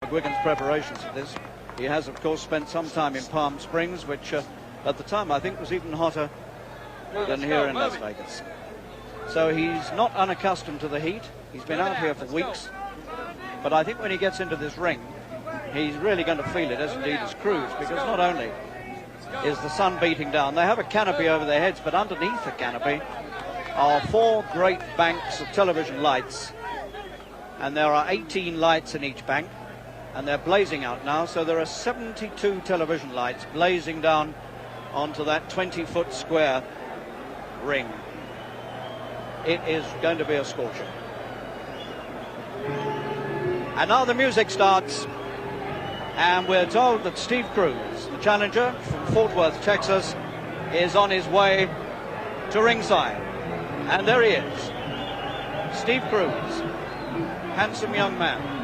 McGuigan's preparations for this. He has, of course, spent some time in Palm Springs, which at the time I think was even hotter than here in Las Vegas. So he's not unaccustomed to the heat. He's been out here for weeks. But I think when he gets into this ring, he's really going to feel it, as indeed is Cruz, because not only is the sun beating down, they have a canopy over their heads, but underneath the canopy are 4 great banks of television lights. And there are 18 lights in each bank, and they're blazing out now, so there are 72 television lights blazing down onto that 20-foot square ring. It is going to be a scorcher. And now the music starts, and we're told that Steve Cruz, the challenger from Fort Worth, Texas, is on his way to ringside. And there he is, Steve Cruz, handsome young man.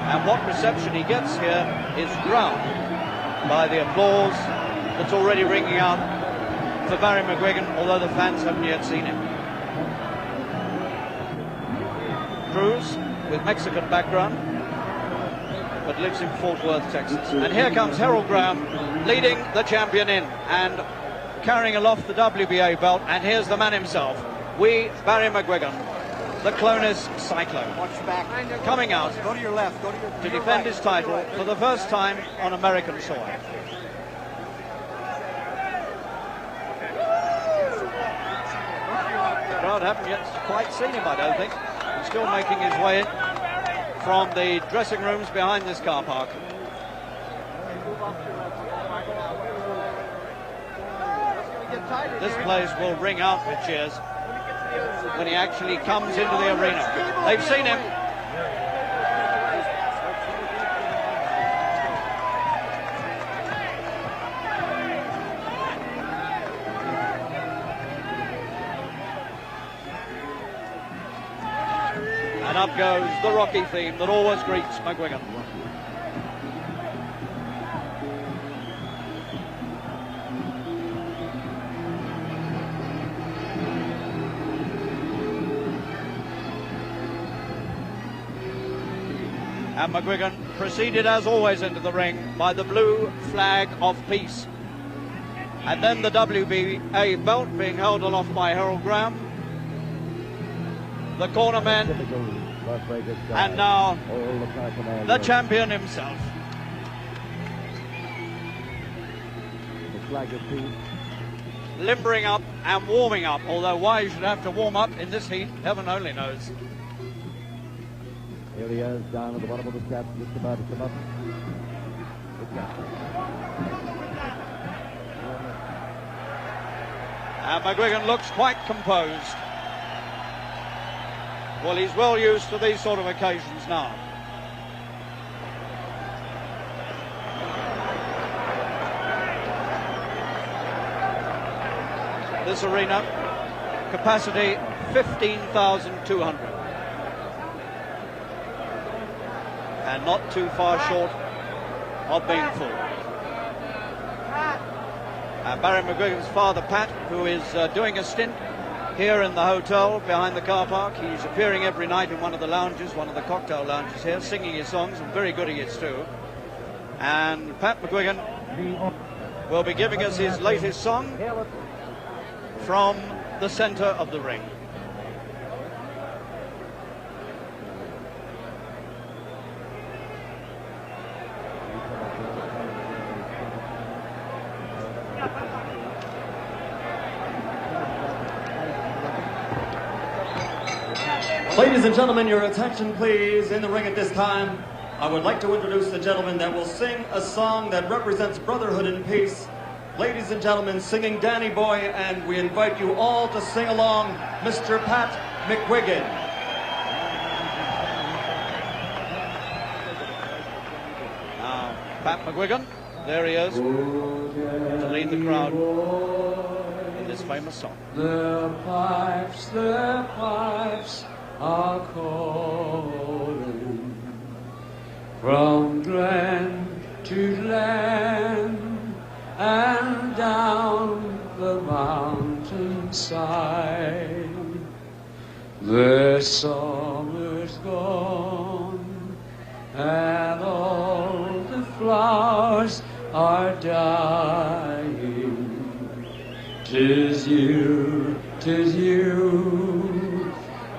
And what reception he gets here is drowned by the applause that's already ringing out for Barry McGuigan, although the fans haven't yet seen him. Cruz, with Mexican background, but lives in Fort Worth, Texas. And here comes Harold Graham, leading the champion in and carrying aloft the WBA belt. And here's the man himself, Barry McGuigan, the Clonis Cyclone, coming out go to your left, to defend his title for the first time on American soil. The crowd haven't yet quite seen him, I don't think. He's still making his way in from the dressing rooms behind this car park. This place will ring out with cheers when he actually comes into the arena. They've seen him. And up goes the Rocky theme that always greets McGuigan. And McGuigan proceeded, as always, into the ring by the blue flag of peace. And then the WBA belt being held aloft by Harold Graham, the cornermen, and now the champion himself. Limbering up and warming up, although why you should have to warm up in this heat, heaven only knows. Here he is, down at the bottom of the steps, just about to come up. And McGuigan looks quite composed. Well, he's well used to these sort of occasions now. This arena, capacity 15,200. And not too far short of being full. Barry McGuigan's father, Pat, who is doing a stint here in the hotel behind the car park. He's appearing every night in one of the lounges, one of the cocktail lounges here, singing his songs, and very good he is too. And Pat McGuigan will be giving us his latest song from the center of the ring. Ladies and gentlemen, your attention please. In the ring at this time, I would like to introduce the gentleman that will sing a song that represents brotherhood and peace. Ladies and gentlemen, singing Danny Boy, and we invite you all to sing along, Mr. Pat McGuigan. Now, Pat McGuigan, there he is, to lead the crowd in this famous song. The pipes are calling from glen to glen and down the mountainside. The summer's gone, and all the flowers are dying. 'Tis you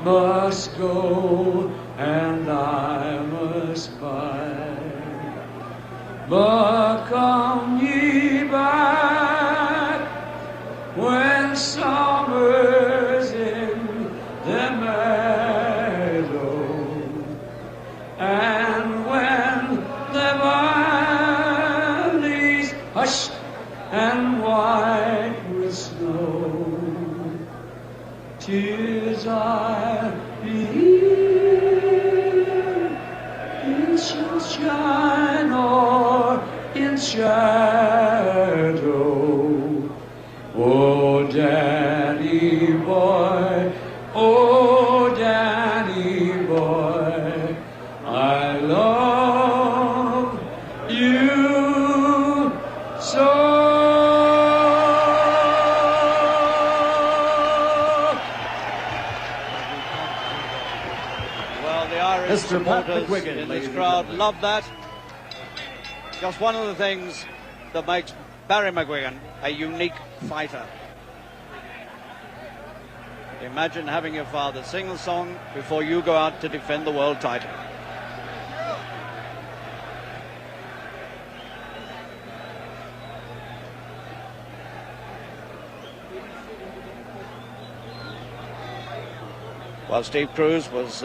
must go, and I must bide. But come ye back when summer's in the meadow, and when the valleys hushed and white with snow. 'Tis I'll be here in sunshine or in shadow. Oh, Danny boy, oh, Danny boy, I love you so. Well, the Irish Mr. Pat supporters McGuigan, in ladies this and crowd gentlemen. love that. Just one of the things that makes Barry McGuigan a unique fighter. Imagine having your father sing the song before you go out to defend the world title. While Steve Cruz was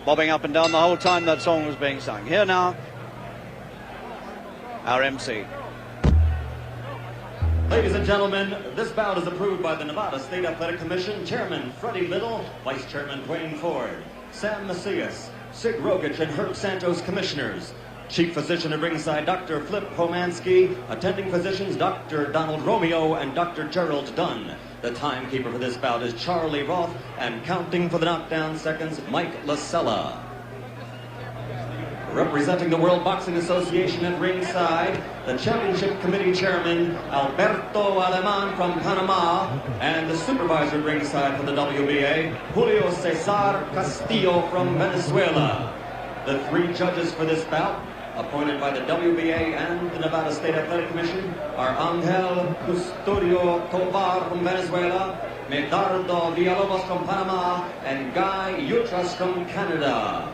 bobbing up and down the whole time that song was being sung. Here now, our MC. Ladies and gentlemen, this bout is approved by the Nevada State Athletic Commission, Chairman Freddie Little, Vice Chairman Dwayne Ford, Sam Macias, Sig Rogich, and Herb Santos, Commissioners. Chief Physician at ringside, Dr. Flip Pomansky. Attending physicians, Dr. Donald Romeo and Dr. Gerald Dunn. The timekeeper for this bout is Charlie Roth, and counting for the knockdown seconds, Mike Lasella. Representing the World Boxing Association at ringside, the Championship Committee Chairman, Alberto Aleman from Panama, and the supervisor at ringside for the WBA, Julio Cesar Castillo from Venezuela. The three judges for this bout, appointed by the WBA and the Nevada State Athletic Commission, are Angel Custodio Tovar from Venezuela, Medardo Villalobos from Panama, and Guy Yutras from Canada.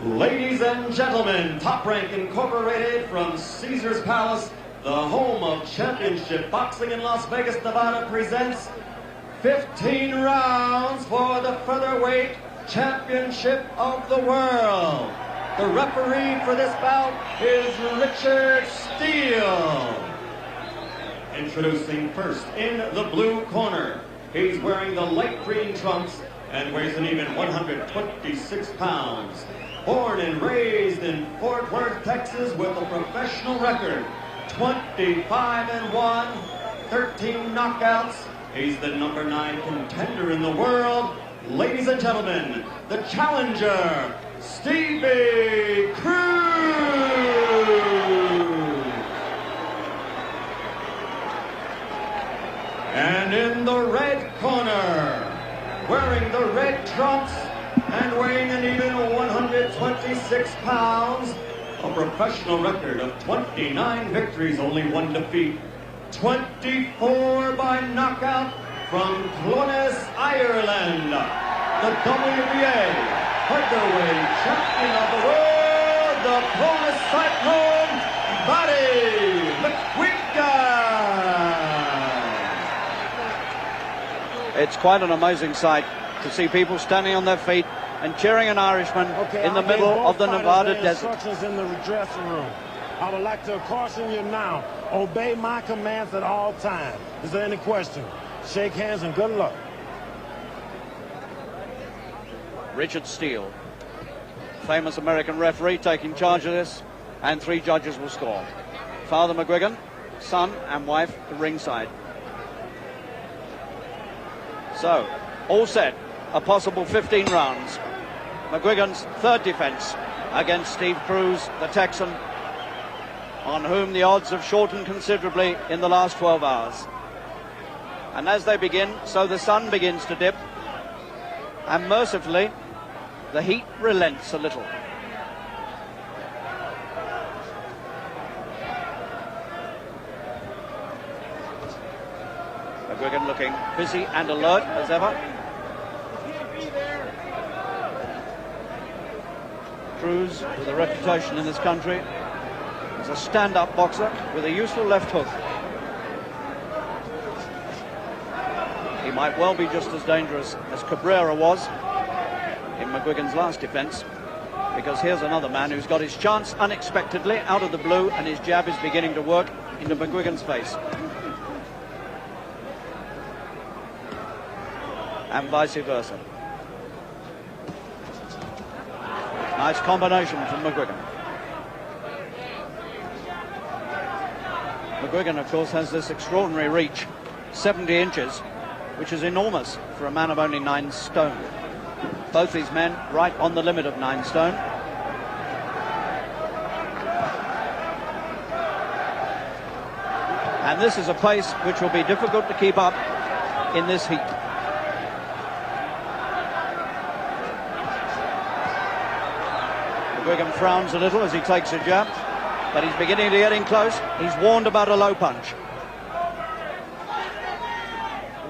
Ladies and gentlemen, Top Rank Incorporated from Caesar's Palace, the home of championship boxing in Las Vegas, Nevada, presents 15 rounds for the featherweight championship of the world. The referee for this bout is Richard Steele. Introducing first in the blue corner. He's wearing the light green trunks and weighs an even 126 pounds. Born and raised in Fort Worth, Texas, with a professional record, 25-1, 13 knockouts. He's the number 9 contender in the world. Ladies and gentlemen, the challenger, Steve Cruz. And in the red corner, wearing the red trunks and weighing an even 126 pounds, a professional record of 29 victories, only 1 defeat, 24 by knockout, from Clones, Ireland, the WBA featherweight champion of the world, the Polish Cyclone, Barry McGuigan. It's quite an amazing sight to see people standing on their feet and cheering an Irishman in the middle of the Nevada desert. Instructions in the dressing room. I would like to caution you now. Obey my commands at all times. Is there any question? Shake hands and good luck. Richard Steele, famous American referee, taking charge of this, and 3 judges will score. Father McGuigan, son and wife to ringside. So, all set, a possible 15 rounds. McGuigan's 3rd defense against Steve Cruz, the Texan, on whom the odds have shortened considerably in the last 12 hours. And as they begin, so the sun begins to dip. And mercifully, the heat relents a little. McGuigan looking busy and alert as ever. Cruz, with a reputation in this country, is a stand-up boxer with a useful left hook. He might well be just as dangerous as Cabrera was in McGuigan's last defence, because here's another man who's got his chance unexpectedly out of the blue, and his jab is beginning to work into McGuigan's face. And vice versa. Nice combination from McGuigan. McGuigan, of course, has this extraordinary reach, 70 inches, which is enormous for a man of only 9 stone. Both these men right on the limit of 9 stone. And this is a pace which will be difficult to keep up in this heat. McGuigan frowns a little as he takes a jab, but he's beginning to get in close. He's warned about a low punch.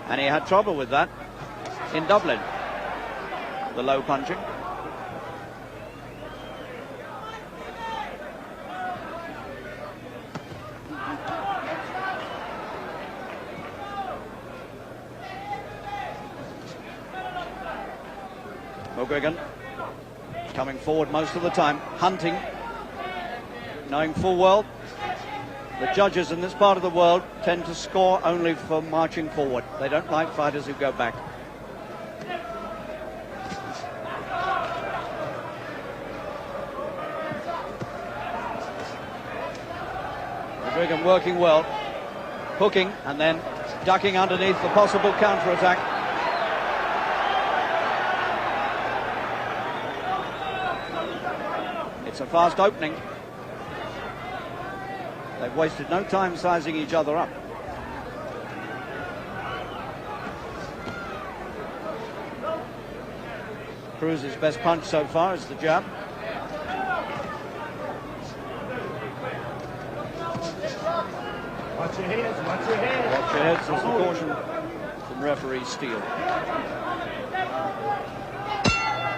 And he had trouble with that in Dublin, the low punching. McGuigan coming forward most of the time, hunting, knowing full well the judges in this part of the world tend to score only for marching forward. They don't like fighters who go back. McGuigan working well, hooking and then ducking underneath the possible counter-attack. It's a fast opening. They've wasted no time sizing each other up. Cruz's best punch so far is the jab. Watch your heads, watch your heads. Watch your heads is the caution from referee Steele.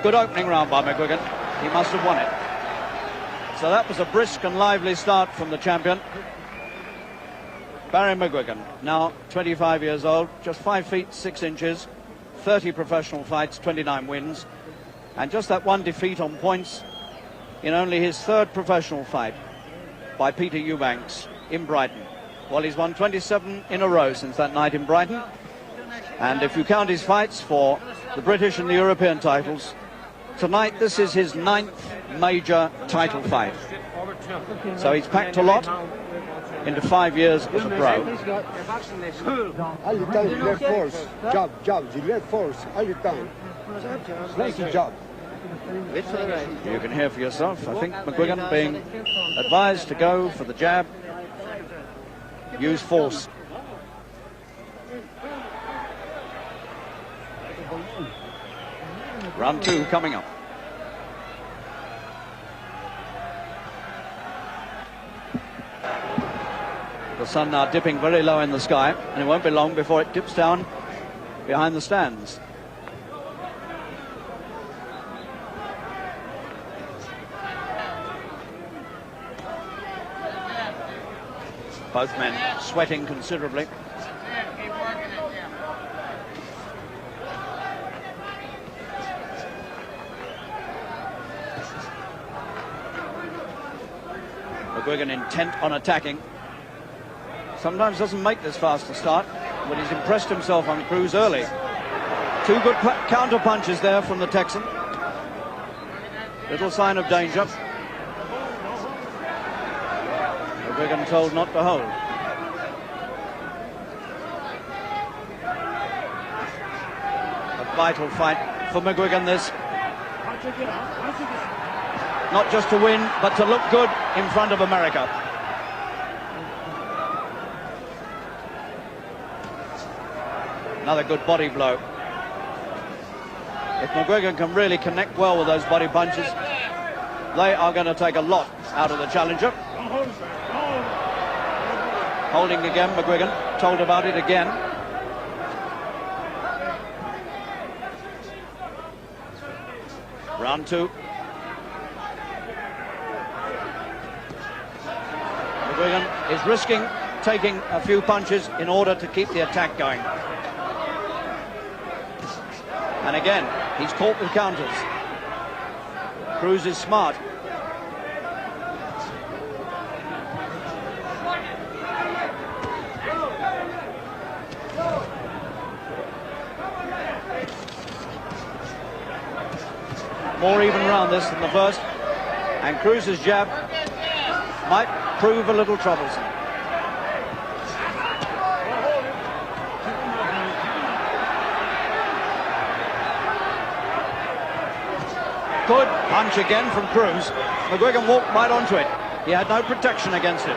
Good opening round by McGuigan. He must have won it. So that was a brisk and lively start from the champion. Barry McGuigan, now 25 years old, just 5 feet 6 inches, 30 professional fights, 29 wins, and just that one defeat on points in only his 3rd professional fight by Peter Eubanks in Brighton. Well, he's won 27 in a row since that night in Brighton, and if you count his fights for the British and the European titles, tonight this is his 9th major title fight. So he's packed a lot into 5 years as a pro. All the time, left force, jab, the left force, all the time. Nice job. You can hear for yourself. I think McGuigan being advised to go for the jab, use force. Round 2 coming up. The sun now dipping very low in the sky, and it won't be long before it dips down behind the stands. Both men sweating considerably. McGuigan intent on attacking. Sometimes doesn't make this fast a start, but he's impressed himself on Cruz early. 2 good counter punches there from the Texan. Little sign of danger. McGuigan told not to hold. A vital fight for McGuigan this. Not just to win, but to look good in front of America. Another good body blow. If McGuigan can really connect well with those body punches, they are going to take a lot out of the challenger. Holding again, McGuigan, told about it again. Round 2. McGuigan is risking taking a few punches in order to keep the attack going. And again, he's caught with counters. Cruz is smart. More even round this than the first. And Cruz's jab might prove a little troublesome. Good punch again from Cruz. McGuigan walked right onto it. He had no protection against it.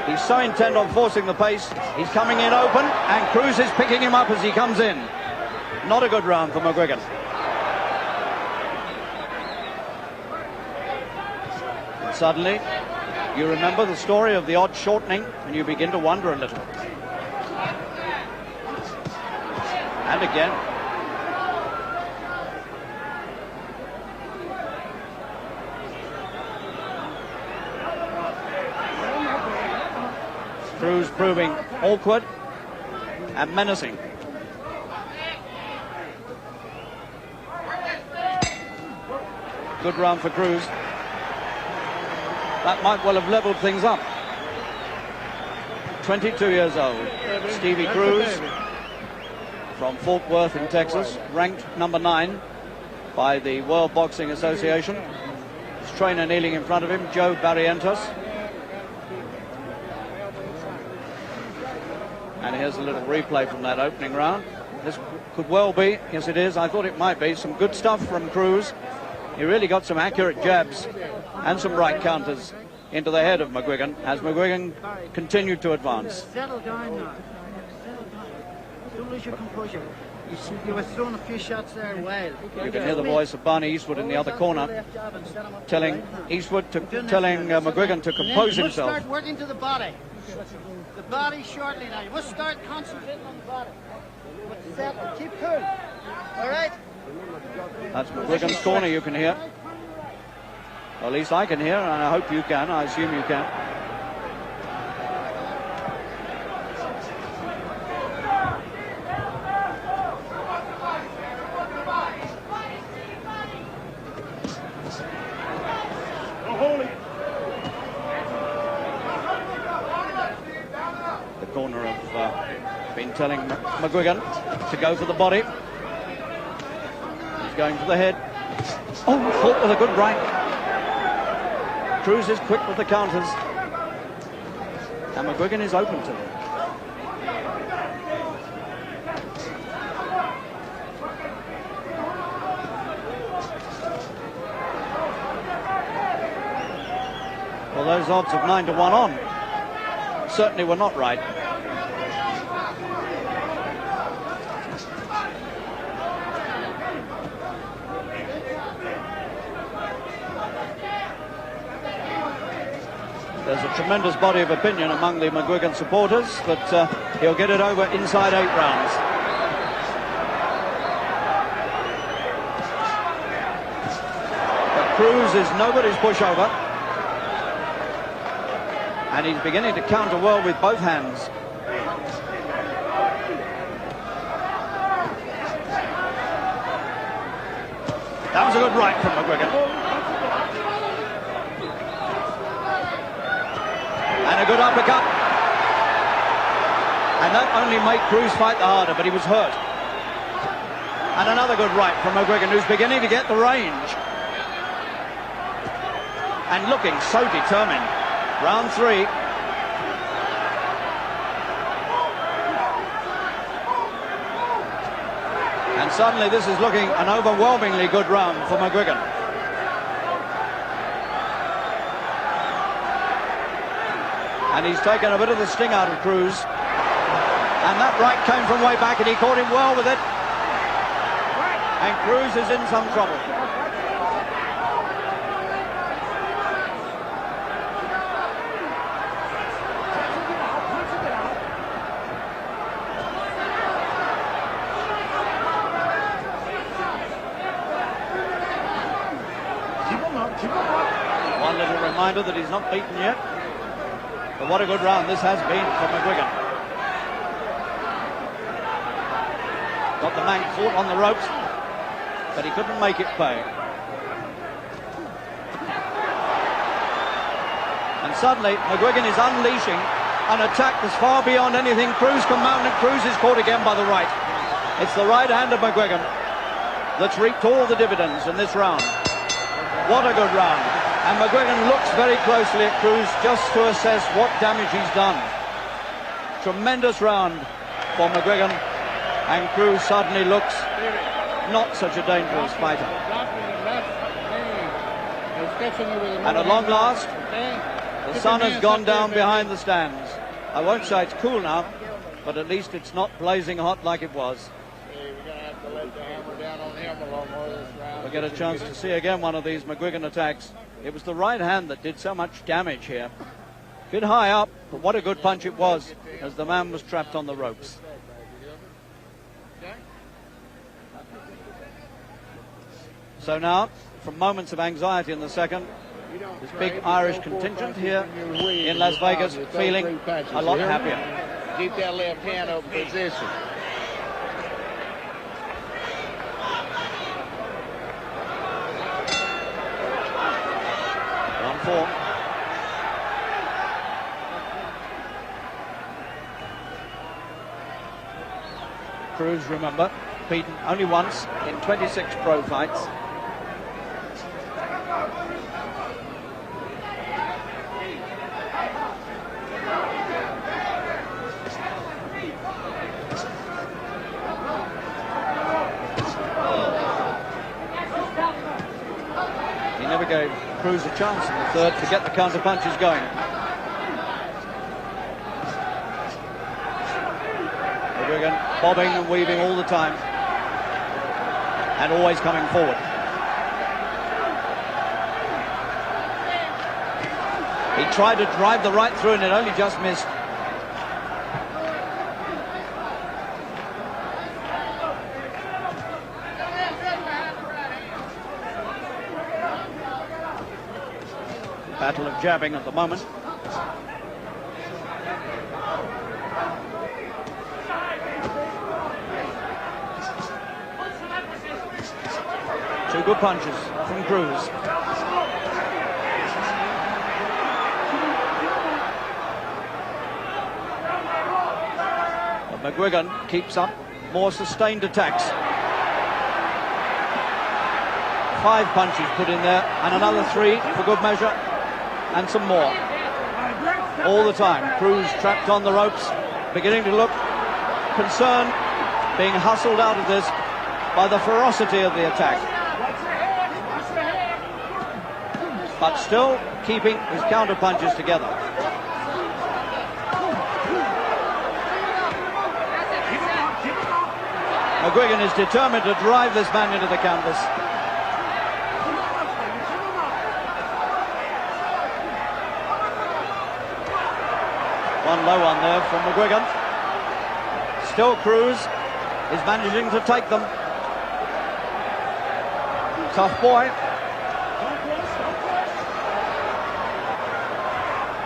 He's so intent on forcing the pace. He's coming in open, and Cruz is picking him up as he comes in. Not a good round for McGuigan. And suddenly, you remember the story of the odds shortening, and you begin to wonder a little. And again. Cruz proving awkward and menacing. Good round for Cruz. That might well have leveled things up. 22 years old. Stevie Cruz from Fort Worth in Texas, ranked number 9 by the World Boxing Association. His trainer kneeling in front of him, Joe Barrientos. And here's a little replay from that opening round. This could well be, yes it is, I thought it might be, some good stuff from Cruz. He really got some accurate jabs and some right counters into the head of McGuigan as McGuigan continued to advance. Settle down now. Settle down. Don't lose your composure. You were throwing a few shots there wild. You can hear the voice of Barney Eastwood in the other corner telling McGuigan to compose himself. Start working to the body. The body shortly now. You must start concentrating on the body. Settle. Keep cool. All right? That's McGuigan's corner you can hear. Well, at least I can hear, and I hope you can. I assume you can. The corner have been telling McGuigan to go for the body. He's going for the head. Oh, caught with a good right. Cruz is quick with the counters. And McGuigan is open to them. Well, those odds of 9-1 on certainly were not right. There's a tremendous body of opinion among the McGuigan supporters that he'll get it over inside 8 rounds. But Cruz is nobody's pushover. And he's beginning to counter well with both hands. That was a good right from McGuigan. And a good uppercut. And that only made Cruz fight the harder, but he was hurt. And another good right from McGuigan, who's beginning to get the range. And looking so determined. Round 3. And suddenly this is looking an overwhelmingly good round for McGuigan. And he's taken a bit of the sting out of Cruz. And that right came from way back, and he caught him well with it. And Cruz is in some trouble. One little reminder that he's not beaten yet. But what a good round this has been for McGuigan. Got the man caught on the ropes, but he couldn't make it pay. And suddenly McGuigan is unleashing an attack that's far beyond anything Cruz can mount, and Cruz is caught again by the right. It's the right hand of McGuigan that's reaped all the dividends in this round. What a good round. And McGuigan looks very closely at Cruz just to assess what damage he's done. Tremendous round for McGuigan, and Cruz suddenly looks not such a dangerous fighter. And at long last, the sun has gone down behind the stands. I won't say it's cool now, but at least it's not blazing hot like it was. We'll get a chance to see again one of these McGuigan attacks. It was the right hand that did so much damage here. A bit high up, but what a good punch it was as the man was trapped on the ropes. So now, from moments of anxiety in the second, this big Irish contingent here in Las Vegas feeling a lot happier. Keep that left hand up in position. On form. Cruz, remember, beaten only once in 26 pro fights. He never gave Cruz a chance in the third to get the counter punches going. McGuigan bobbing and weaving all the time, and always coming forward. He tried to drive the right through and it only just missed. Battle of jabbing at the moment. Two good punches from Cruz. But McGuigan keeps up more sustained attacks. 5 punches put in there, and another 3 for good measure, and some more. All the time, Cruz trapped on the ropes, beginning to look concerned, being hustled out of this by the ferocity of the attack. But still keeping his counter punches together. McGuigan is determined to drive this man into the canvas. One low one there from McGuigan. Still Cruz is managing to take them. Tough boy.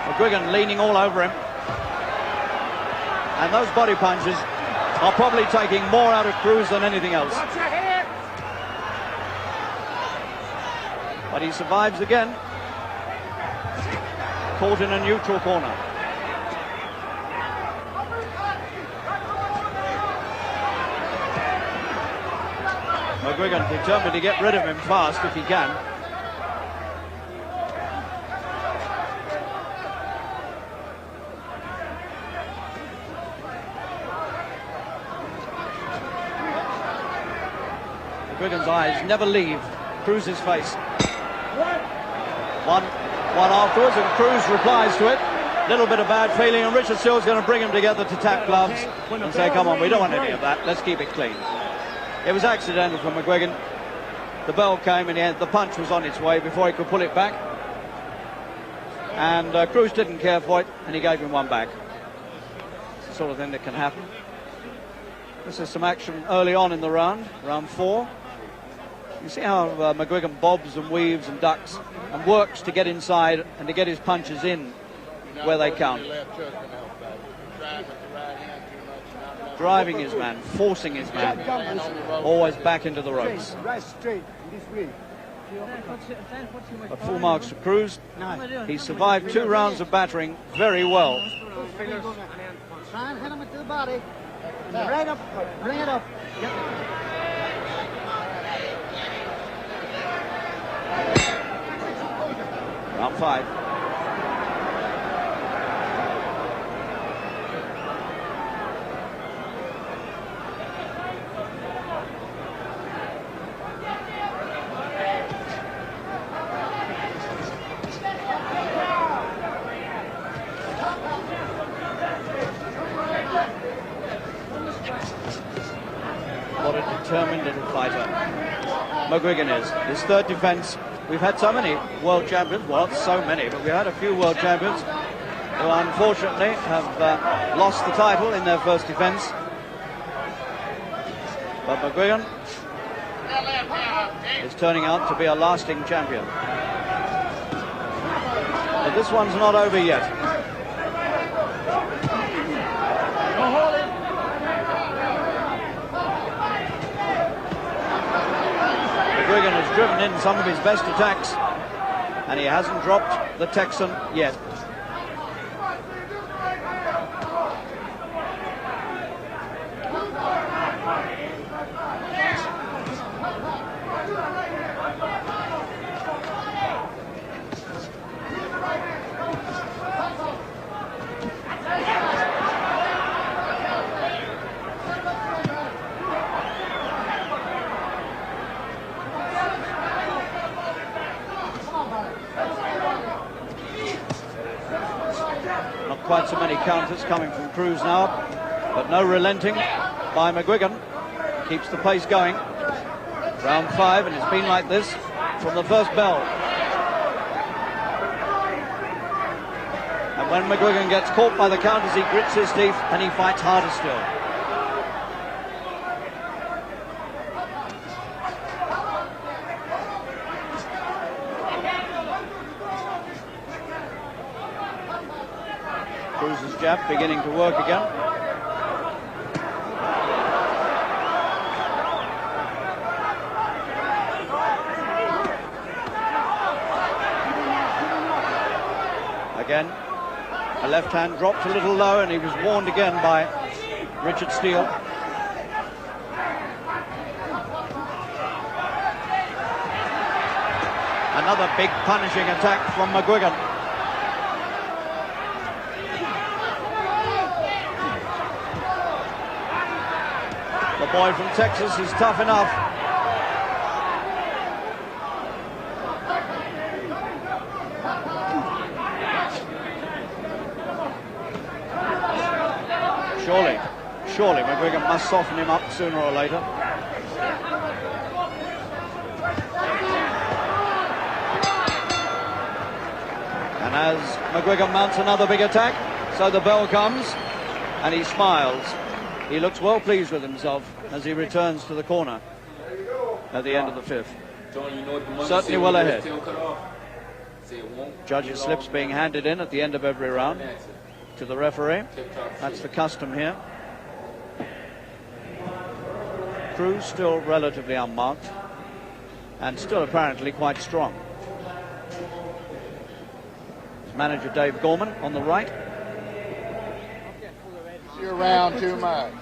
McGuigan leaning all over him. And those body punches are probably taking more out of Cruz than anything else. But he survives again. Caught in a neutral corner. McGuigan determined to get rid of him fast if he can. McGuigan's eyes never leave Cruz's face. One afterwards, and Cruz replies to it. little bit of bad feeling, and Richard Steele's going to bring him together to tap gloves and say, come on, we don't want any of that, let's keep it clean. It was accidental from McGuigan. The bell came in the end, the punch was on its way before he could pull it back. And Cruz didn't care for it, and he gave him one back. It's the sort of thing that can happen. This is some action early on in the round 4. You see how McGuigan bobs and weaves and ducks and works to get inside and to get his punches in where they count. Driving his man, forcing his man, always back into the ropes. Right straight, this way. But full marks to Cruz. He survived 2 rounds of battering very well. Try and hit him into the body. Right up, bring it up. Round 5. What a determined little fighter McGuigan is. His 3rd defense. We've had so many world champions, well, not so many, but we had a few world champions who unfortunately have lost the title in their 1st defense. But McGuigan is turning out to be a lasting champion. But this one's not over yet. McGuigan has driven in some of his best attacks, and he hasn't dropped the Texan yet. Quite so many counters coming from Cruz now, but no relenting by McGuigan. Keeps the pace going. Round 5, and it's been like this from the first bell. And when McGuigan gets caught by the counters, he grits his teeth and he fights harder still. Cruz's jab beginning to work again. Again, a left hand dropped a little low, and he was warned again by Richard Steele. Another big punishing attack from McGuigan. The boy from Texas is tough enough. Surely McGuigan must soften him up sooner or later. And as McGuigan mounts another big attack, so the bell comes, and he smiles. He looks well pleased with himself as he returns to the corner at the end of the 5th. Certainly well ahead. Judges' slips being handed in at the end of every round to the referee. That's the custom here. Cruz still relatively unmarked and still apparently quite strong. His manager Dave Gorman on the right. You're around too much.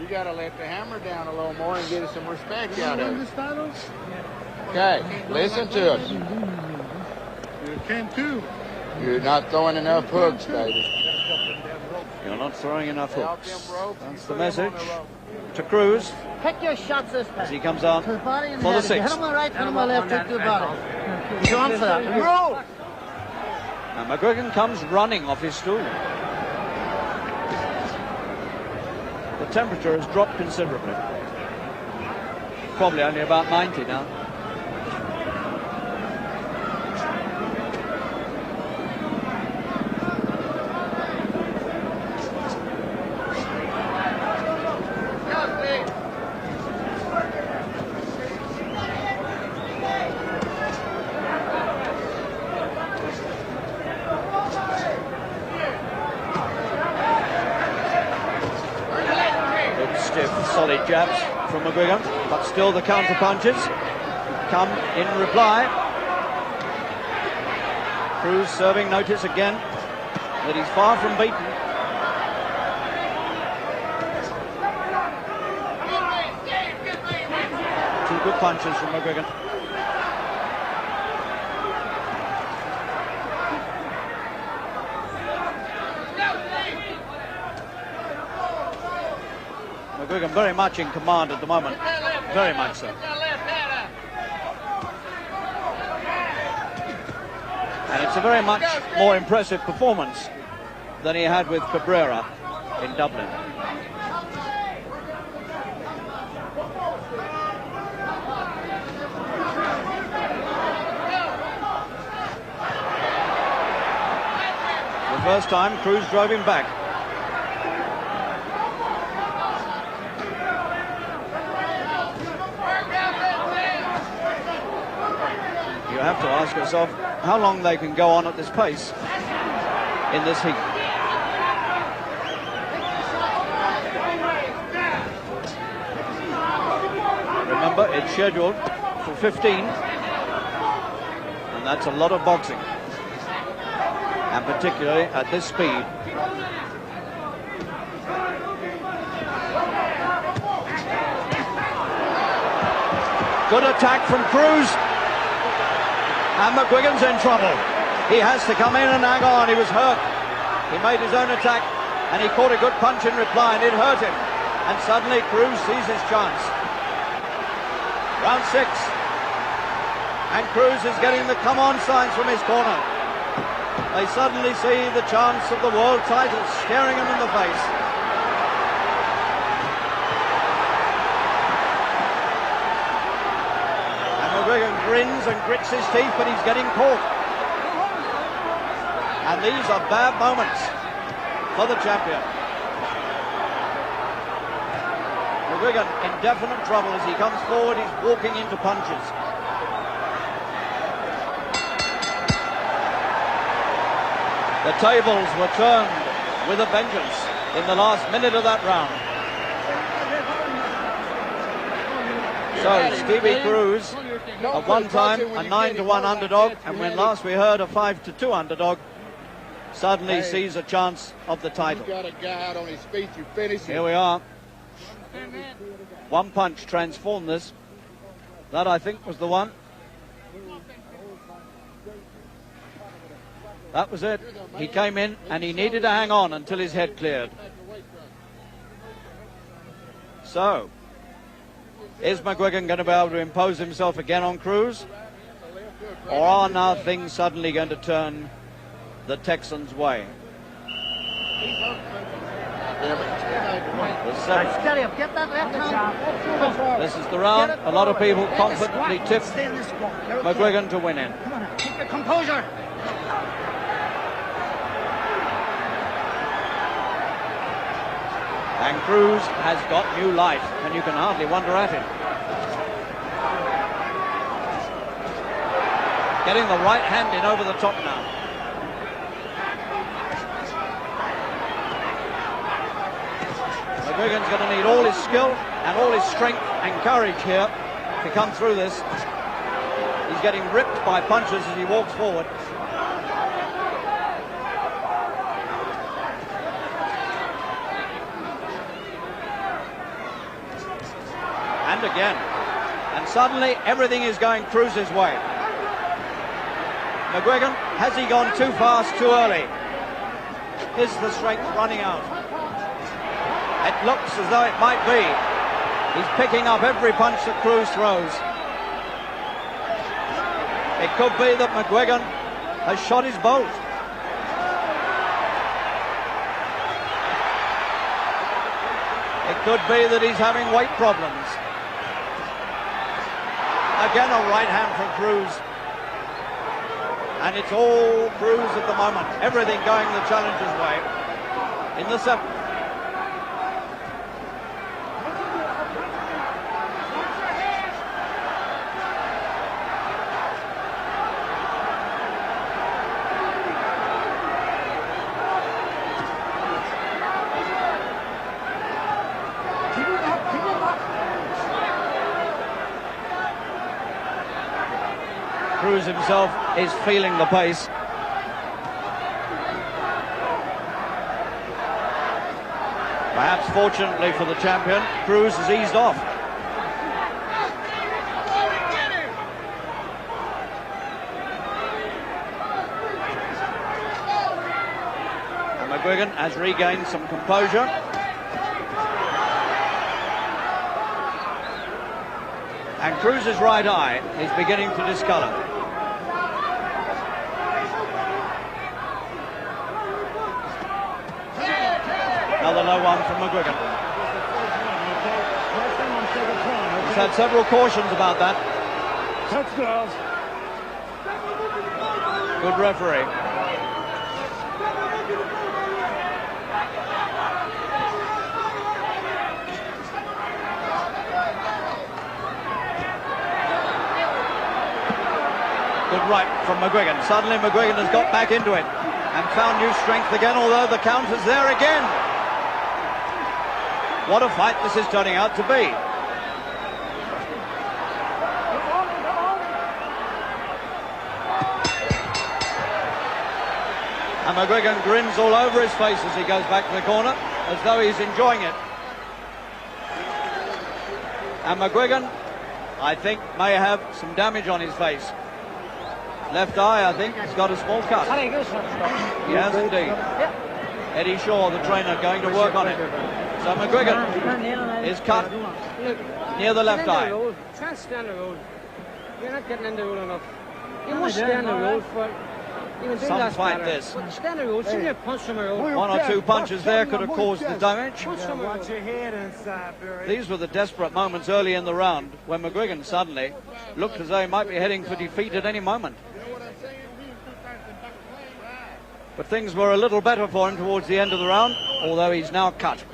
You got to let the hammer down a little more and get us some respect out of it. Okay, listen to us. You can too. You're not throwing enough hooks, baby. You're not throwing enough hooks. That's the message to Cruz. Pick your shots this time. As he comes out to the body and for the head. Hit 6th. him on the right, hit him on the left, hit to the body. He's on for that. Roll! And McGuigan comes running off his stool. The temperature has dropped considerably. Probably only about 90 now. Solid jabs from McGuigan, but still the counter punches come in reply. Cruz serving notice again that he's far from beaten. Two good punches from McGuigan. McGuigan very much in command at the moment, very much so. And it's a very much more impressive performance than he had with Cabrera in Dublin. The first time, Cruz drove him back. You have to ask yourself how long they can go on at this pace in this heat. Remember, it's scheduled for 15, and that's a lot of boxing, and particularly at this speed. Good attack from Cruz. And McGuigan's in trouble. He has to come in and hang on. He was hurt. He made his own attack and he caught a good punch in reply and it hurt him. And suddenly Cruz sees his chance. Round 6. And Cruz is getting the come on signs from his corner. They suddenly see the chance of the world title staring him in the face. McGuigan grins and grits his teeth, but he's getting caught. And these are bad moments for the champion. McGuigan in definite trouble as he comes forward. He's walking into punches. The tables were turned with a vengeance in the last minute of that round. So Stevie Cruz, at one time a 9-1 underdog, and when last we heard a 5-2 underdog, suddenly sees a chance of the title. You got a guy out on his feet, you finish him. Here we are. One punch transformed this. That, I think, was the one. That was it. He came in and he needed to hang on until his head cleared. So, is McGuigan going to be able to impose himself again on Cruz? Or are now things suddenly going to turn the Texans' way? Steady up, get that left hand. This is the round. A lot of people confidently tip McGuigan to win in. Come on now, keep your composure. And Cruz has got new life, and you can hardly wonder at it. Getting the right hand in over the top now. McGuigan's going to need all his skill and all his strength and courage here to come through this. He's getting ripped by punches as he walks forward. And again. And suddenly everything is going Cruz's way. McGuigan, has he gone too fast, too early? Is the strength running out? It looks as though it might be. He's picking up every punch that Cruz throws. It could be that McGuigan has shot his bolt. Could be that he's having weight problems. Again, a right hand from Cruz. And it's all Cruz at the moment. Everything going the challenger's way. In the 7th. Cruz himself is feeling the pace. Perhaps fortunately for the champion, Cruz has eased off. And McGuigan has regained some composure. And Cruz's right eye is beginning to discolour. Another low one from McGuigan. He's had several cautions about that. Touch gloves. Good referee. Good right from McGuigan. Suddenly McGuigan has got back into it and found new strength again, although the counter's there again. What a fight this is turning out to be. And McGuigan grins all over his face as he goes back to the corner, as though he's enjoying it. And McGuigan, I think, may have some damage on his face. Left eye, I think, has got a small cut. He has indeed. Eddie Shaw, the trainer, going to work on it. So McGuigan is cut near the left eye. Can't stand the road. You're not getting in the road enough. You must stand the road for even Some fight this. Stand the road. See you punch from the road. One or two punches there could have caused the damage. Watch your head inside, Barry. These were the desperate moments early in the round when McGuigan suddenly looked as though he might be heading for defeat at any moment. But things were a little better for him towards the end of the round, although he's now cut.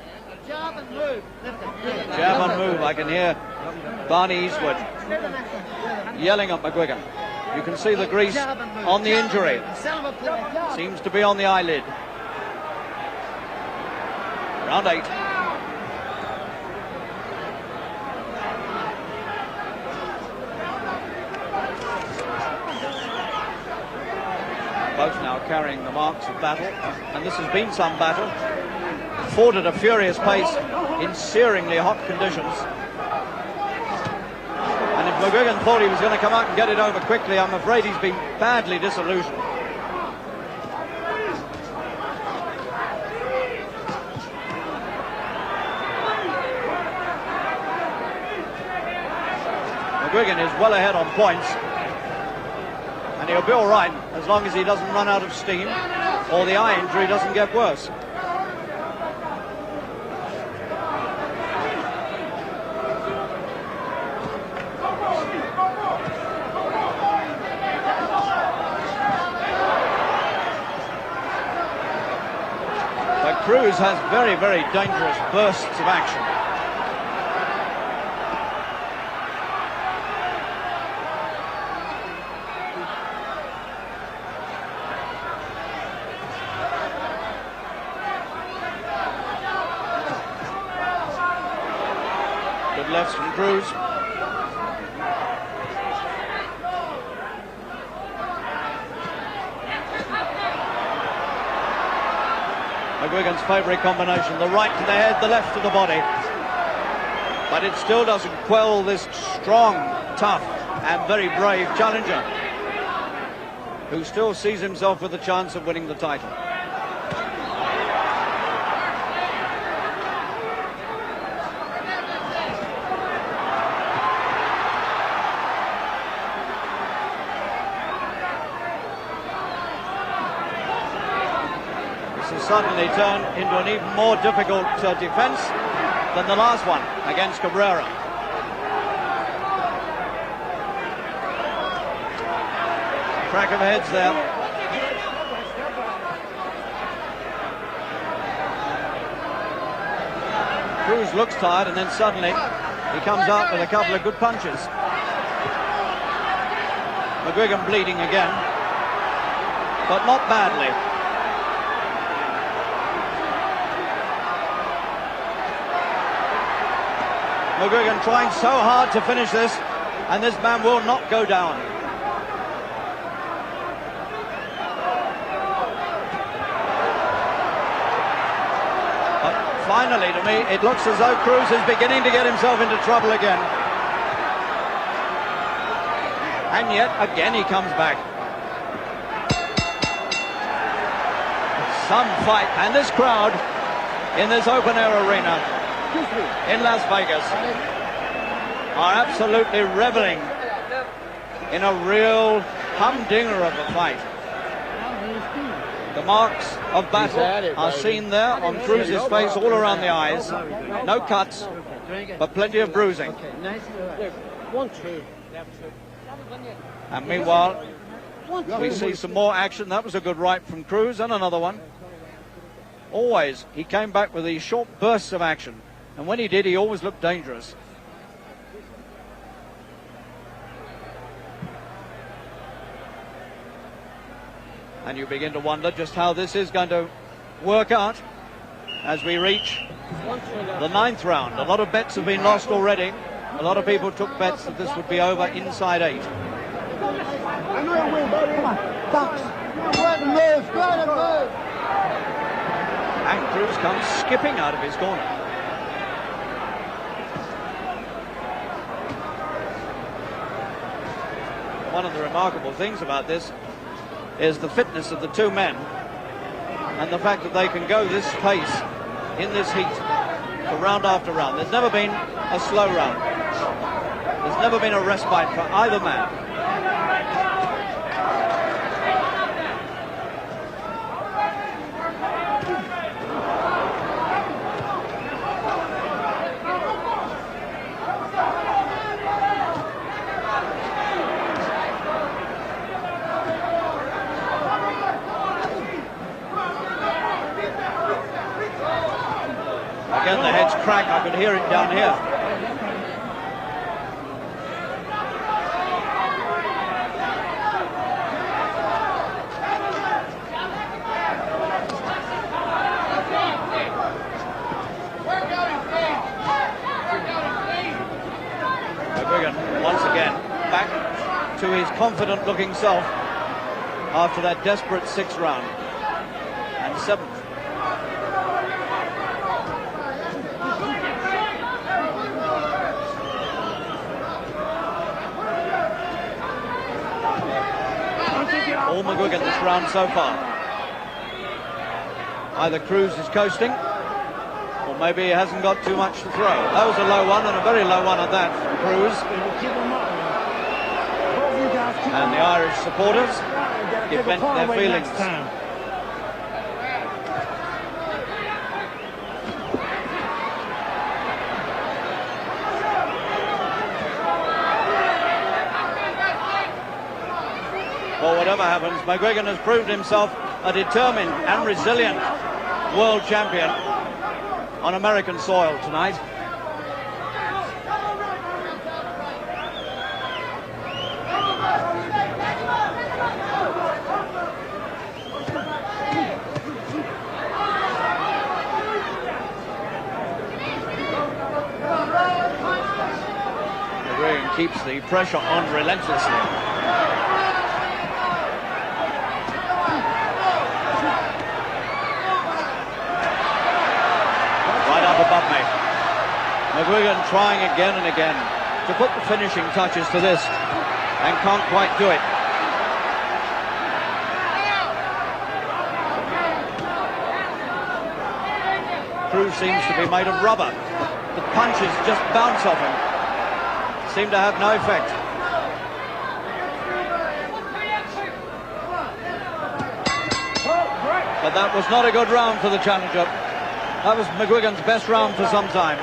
Jab and move. Jab and move. I can hear Barney Eastwood yelling at McGuigan. You can see the grease on the injury. Seems to be on the eyelid. Round 8. Both now carrying the marks of battle, and this has been some battle. Fought at a furious pace in searingly hot conditions. And if McGuigan thought he was going to come out and get it over quickly, I'm afraid he's been badly disillusioned. McGuigan is well ahead on points, and he'll be all right as long as he doesn't run out of steam or the eye injury doesn't get worse. But Cruz has very, very dangerous bursts of action. Lefts from Cruz. McGuigan's favourite combination, the right to the head, the left to the body. But it still doesn't quell this strong, tough and very brave challenger, who still sees himself with a chance of winning the title. Suddenly turn into an even more difficult defence, than the last one against Cabrera. Crack of heads there. Cruz looks tired, and then suddenly he comes out with a couple of good punches. McGuigan bleeding again, but not badly. McGuigan trying so hard to finish this, and this man will not go down. Finally, to me, it looks as though Cruz is beginning to get himself into trouble again. And yet, again, he comes back. Some fight. And this crowd in this open-air arena in Las Vegas are absolutely reveling in a real humdinger of a fight. The marks of battle are seen there on Cruz's face, all around the eyes. No cuts, but plenty of bruising. And meanwhile, we see some more action. That was a good right from Cruz, and another one. Always, he came back with these short bursts of action. And when he did, he always looked dangerous. And you begin to wonder just how this is going to work out as we reach the 9th round. A lot of bets have been lost already. A lot of people took bets that this would be over inside 8. And Cruz comes skipping out of his corner. One of the remarkable things about this is the fitness of the two men and the fact that they can go this pace in this heat for round after round. There's never been a slow round. There's never been a respite for either man. Again, the heads crack. I could hear it down here. McGuigan, once again, back to his confident-looking self after that desperate 6th round and 7th. All McGuigan this round so far. Either Cruz is coasting, or maybe he hasn't got too much to throw. That was a low one, and a very low one at that from Cruz. And the Irish supporters give vent to their feelings. Well, whatever happens, McGuigan has proved himself a determined and resilient world champion on American soil tonight. McGuigan keeps the pressure on relentlessly. Above me. McGuigan trying again and again to put the finishing touches to this and can't quite do it. Cruz seems to be made of rubber. The punches just bounce off him. Seem to have no effect. But that was not a good round for the challenger. That was McGuigan's best round for some time.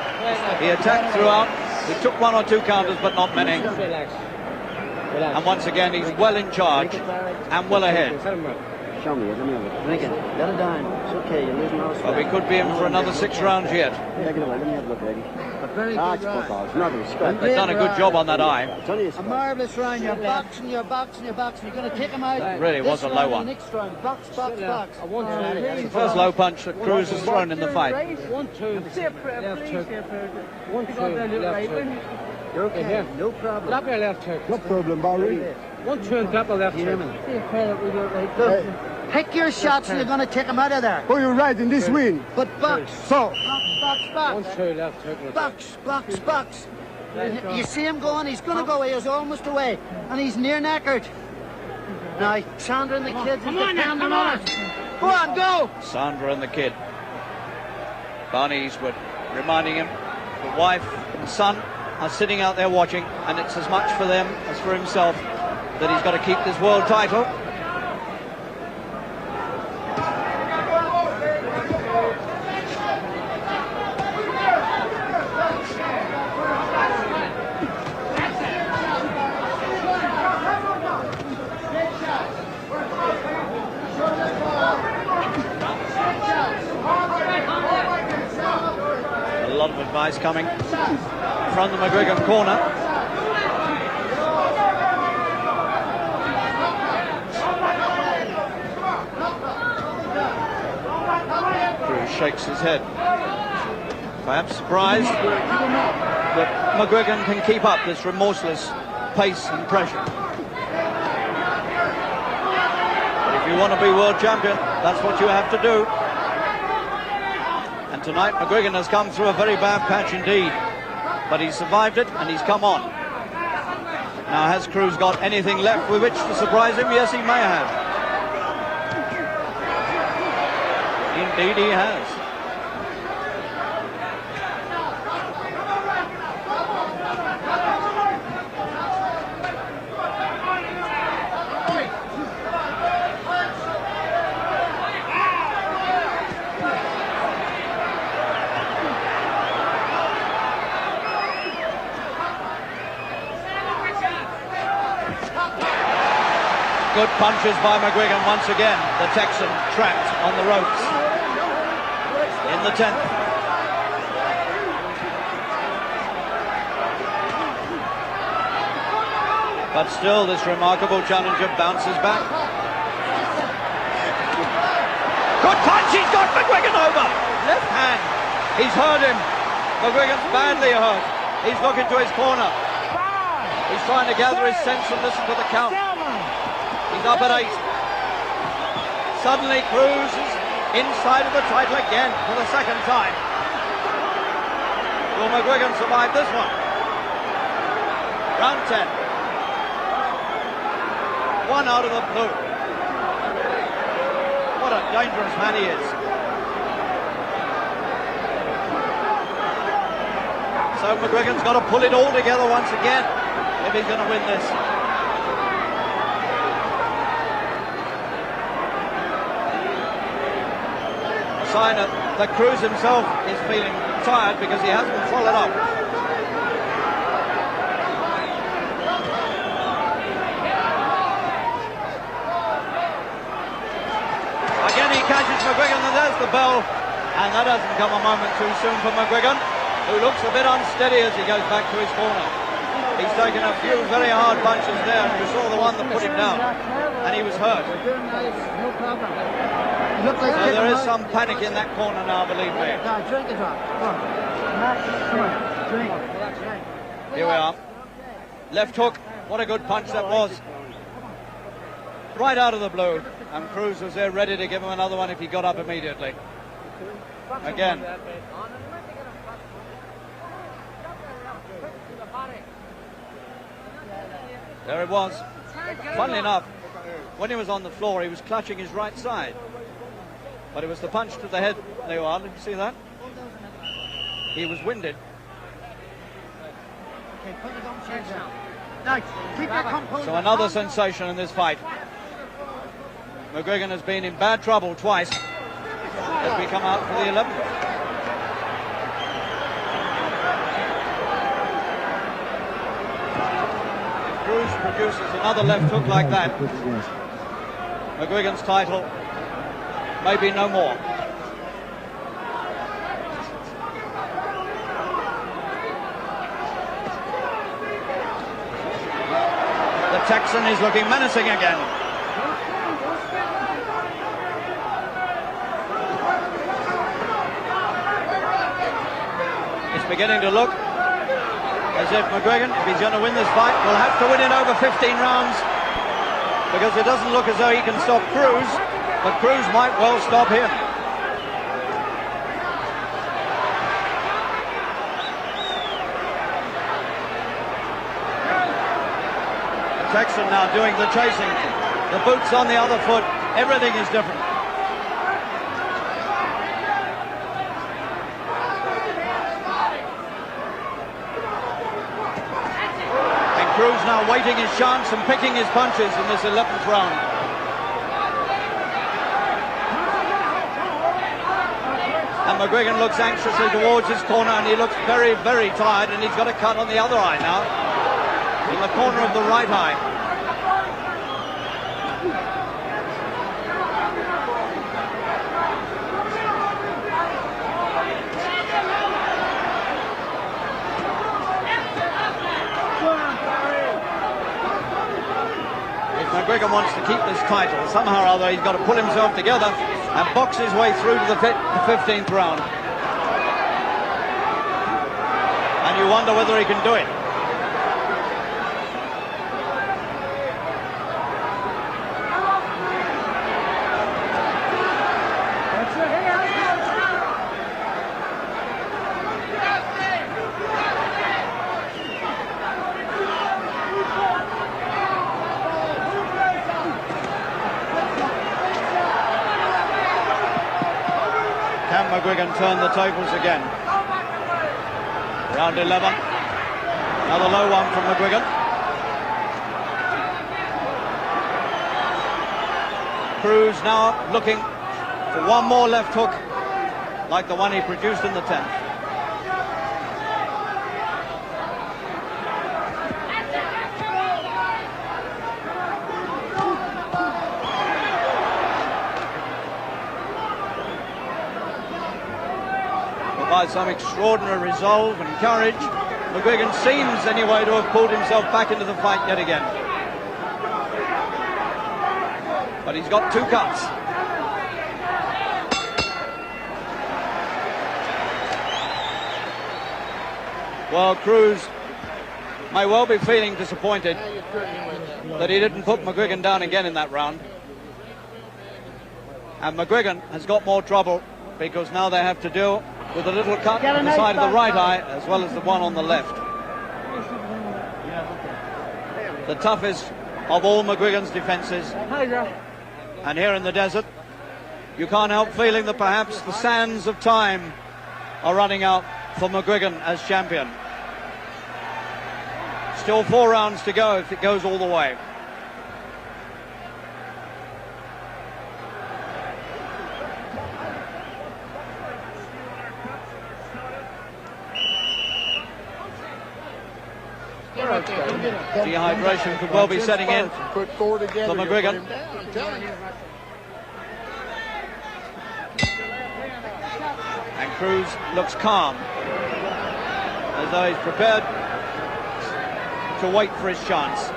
He attacked throughout. He took 1 or 2 counters, but not many. Relax. And once again, he's well in charge and well ahead. Show me, let me have it. Drink it. Let it down. It's okay, you're losing all Well, we could be in for another 6 rounds yet. Take it away, let me have a look, lady. Very Ah, good it's round. football. It's nothing. Scratch. They've done a good job on that eye. It's only a A scratch. marvellous round. You're boxing, you're boxing, you're boxing. You're going to take him out. It really was This a low round one. and the next round. Box, box, box. I want to. Really First low punch that Cruz has thrown in the fight. 1, 2, left hook. 1, 2, left hook. You're okay. Here. No problem. Grab your left hook. No problem, Barry. 1, 2, and grab your left hook. Look, pick your shots and you're going to take him out of there. Oh, you're right in this win. But box. So, Box, box, 1, box. 2, left hook. Box, box, box. You see him going, he's going to go away, he's almost away, and he's near knackered. Now, Sandra and the kids is depending on it. Go on, go! Sandra and the kid. Barney Eastwood reminding him the wife and son are sitting out there watching, and it's as much for them as for himself that he's got to keep this world title. A lot of advice coming from the McGuigan corner. Cruz shakes his head, perhaps surprised that McGuigan can keep up this remorseless pace and pressure. But if you want to be world champion, that's what you have to do. And tonight McGuigan has come through a very bad patch indeed, but he's survived it and he's come on. Now, has Cruz got anything left with which to surprise him? Yes, he may have. Indeed he has. Good punches by McGuigan once again. The Texan trapped on the ropes in the 10th. But still, this remarkable challenger bounces back. Good punch, he's got McGuigan over. Left hand, he's hurt him. McGuigan's badly hurt. He's looking to his corner. He's trying to gather his sense and listen to the count. He's up at 8. Suddenly Cruz is inside of the title again for the 2nd time. Will McGuigan survive this one? Round 10. 1 out of the blue. What a dangerous man he is. So McGuigan's got to pull it all together once again if he's going to win this. Sign that Cruz himself is feeling tired because he hasn't followed up. Again he catches McGuigan, and there's the bell, and that doesn't come a moment too soon for McGuigan, who looks a bit unsteady as he goes back to his corner. He's taken a few very hard punches there, and you saw the one that put him down, and he was hurt. No problem. So there is some panic in that corner now, believe me. Now, drink it up. Come on, drink. Here we are. Left hook. What a good punch that was. Right out of the blue. And Cruz was there ready to give him another one if he got up immediately. Again. There it was. Funnily enough, when he was on the floor, he was clutching his right side. But it was the punch to the head. There you are. Did you see that? He was winded. Okay, put the gum chairs down. Now, keep your composure. So another sensation in this fight. McGuigan has been in bad trouble twice as we come out for the 11th. Cruz produces another left hook like that, McGuigan's title may be no more. The Texan is looking menacing again. It's beginning to look as if McGuigan, if he's going to win this fight, will have to win it over 15 rounds, because it doesn't look as though he can stop Cruz, but Cruz might well stop him. The Texan now doing the chasing. The boots on the other foot. Everything is different. Cruz now waiting his chance and picking his punches in this 11th round. And McGuigan looks anxiously towards his corner, and he looks very, very tired, and he's got a cut on the other eye now, in the corner of the right eye. McGuigan wants to keep this title. Somehow or other, he's got to pull himself together and box his way through to the 15th round. And you wonder whether he can do it. McGuigan turn the tables again. Round 11. Another low one from McGuigan. Cruz now looking for one more left hook like the one he produced in the 10th. By some extraordinary resolve and courage, McGuigan seems anyway to have pulled himself back into the fight yet again. But he's got two cuts. Well, Cruz may well be feeling disappointed that he didn't put McGuigan down again in that round. And McGuigan has got more trouble because now they have to deal with a little cut on the side of the right eye as well as the one on the left. The toughest of all McGuigan's defences. And here in the desert, you can't help feeling that perhaps the sands of time are running out for McGuigan as champion. Still 4 rounds to go if it goes all the way. Dehydration could well be setting in for McGuigan. And Cruz looks calm, as though he's prepared to wait for his chance.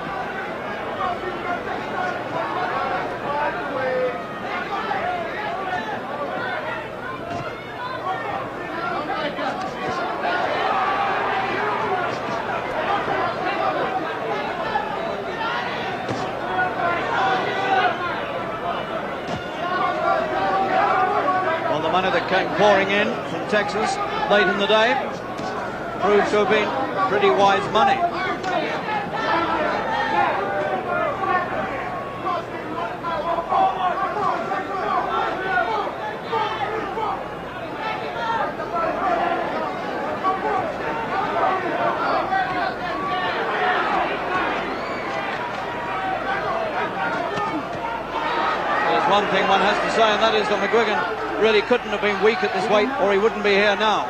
Money that came pouring in from Texas late in the day proved to have been pretty wise money. There's one thing one has to say, and that is that McGuigan really couldn't have been weak at this weight, or he wouldn't be here now.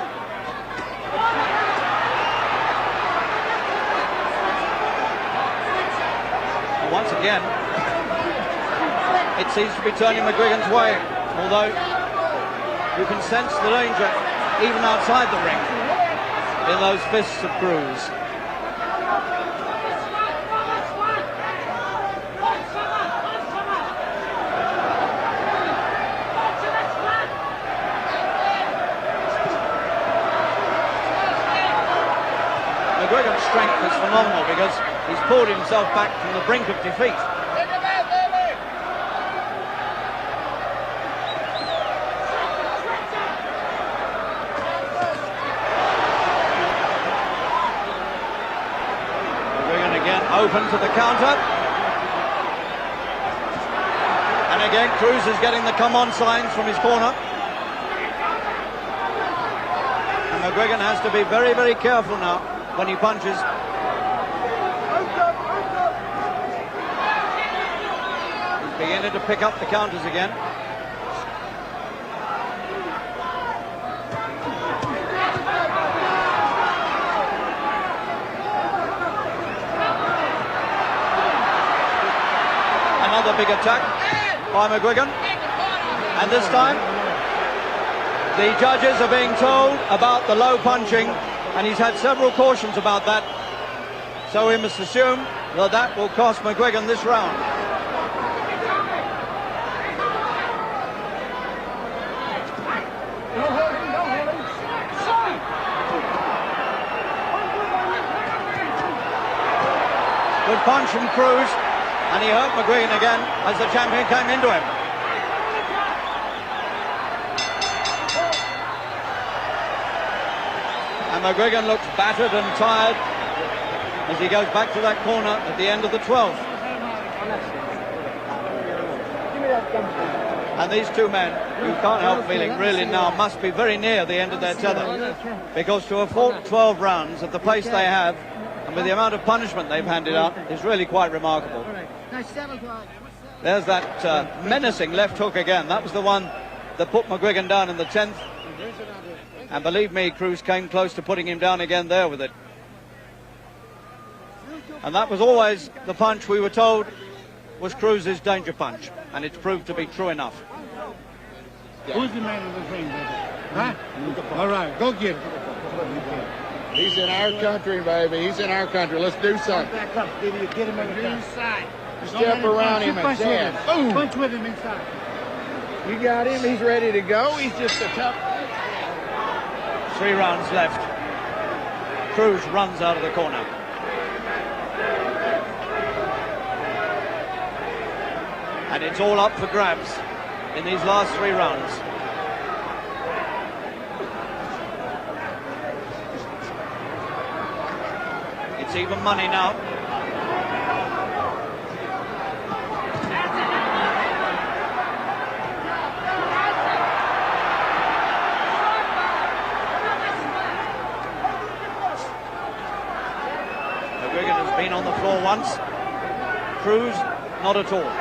And once again, it seems to be turning McGuigan's way, although you can sense the danger even outside the ring in those fists of Cruz. McGuigan's strength is phenomenal because he's pulled himself back from the brink of defeat. McGuigan again open to the counter. And again Cruz is getting the come on signs from his corner. And McGuigan has to be very, very careful now when he punches. He's beginning to pick up the counters again. Another big attack by McGuigan. And this time, the judges are being told about the low punching, and he's had several cautions about that. So we must assume that that will cost McGuigan this round. Good punch from Cruz, and he hurt McGuigan again as the champion came into him. And McGuigan looks battered and tired as he goes back to that corner at the end of the 12th. And these two men, you can't help feeling really now, must be very near the end of their tether, because to have fought 12 rounds at the pace they have, and with the amount of punishment they've handed out, is really quite remarkable. There's that menacing left hook again. That was the one that put McGuigan down in the 10th. And believe me, Cruz came close to putting him down again there with it. And that was always the punch we were told was Cruz's danger punch. And it's proved to be true enough. Who's the man of the ring, huh? All right, go get him. He's in our country, baby. He's in our country. Let's do something. Back up, get him in the inside. Step around him and jab. Boom. Punch with him inside. You got him. He's ready to go. He's just a tough... 3 rounds left. Cruz runs out of the corner. And it's all up for grabs in these last 3 rounds. It's even money now. McGuigan has been on the floor once. Cruz, not at all.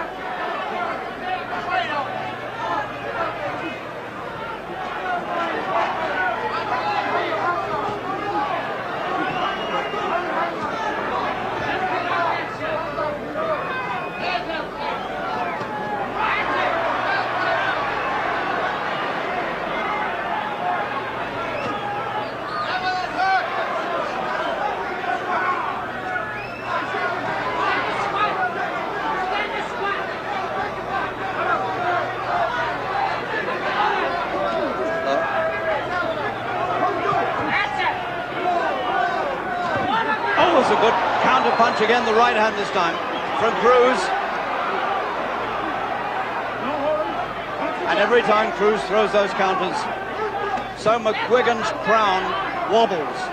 A good counter punch again, the right hand this time from Cruz. And every time Cruz throws those counters, so McGuigan's crown wobbles.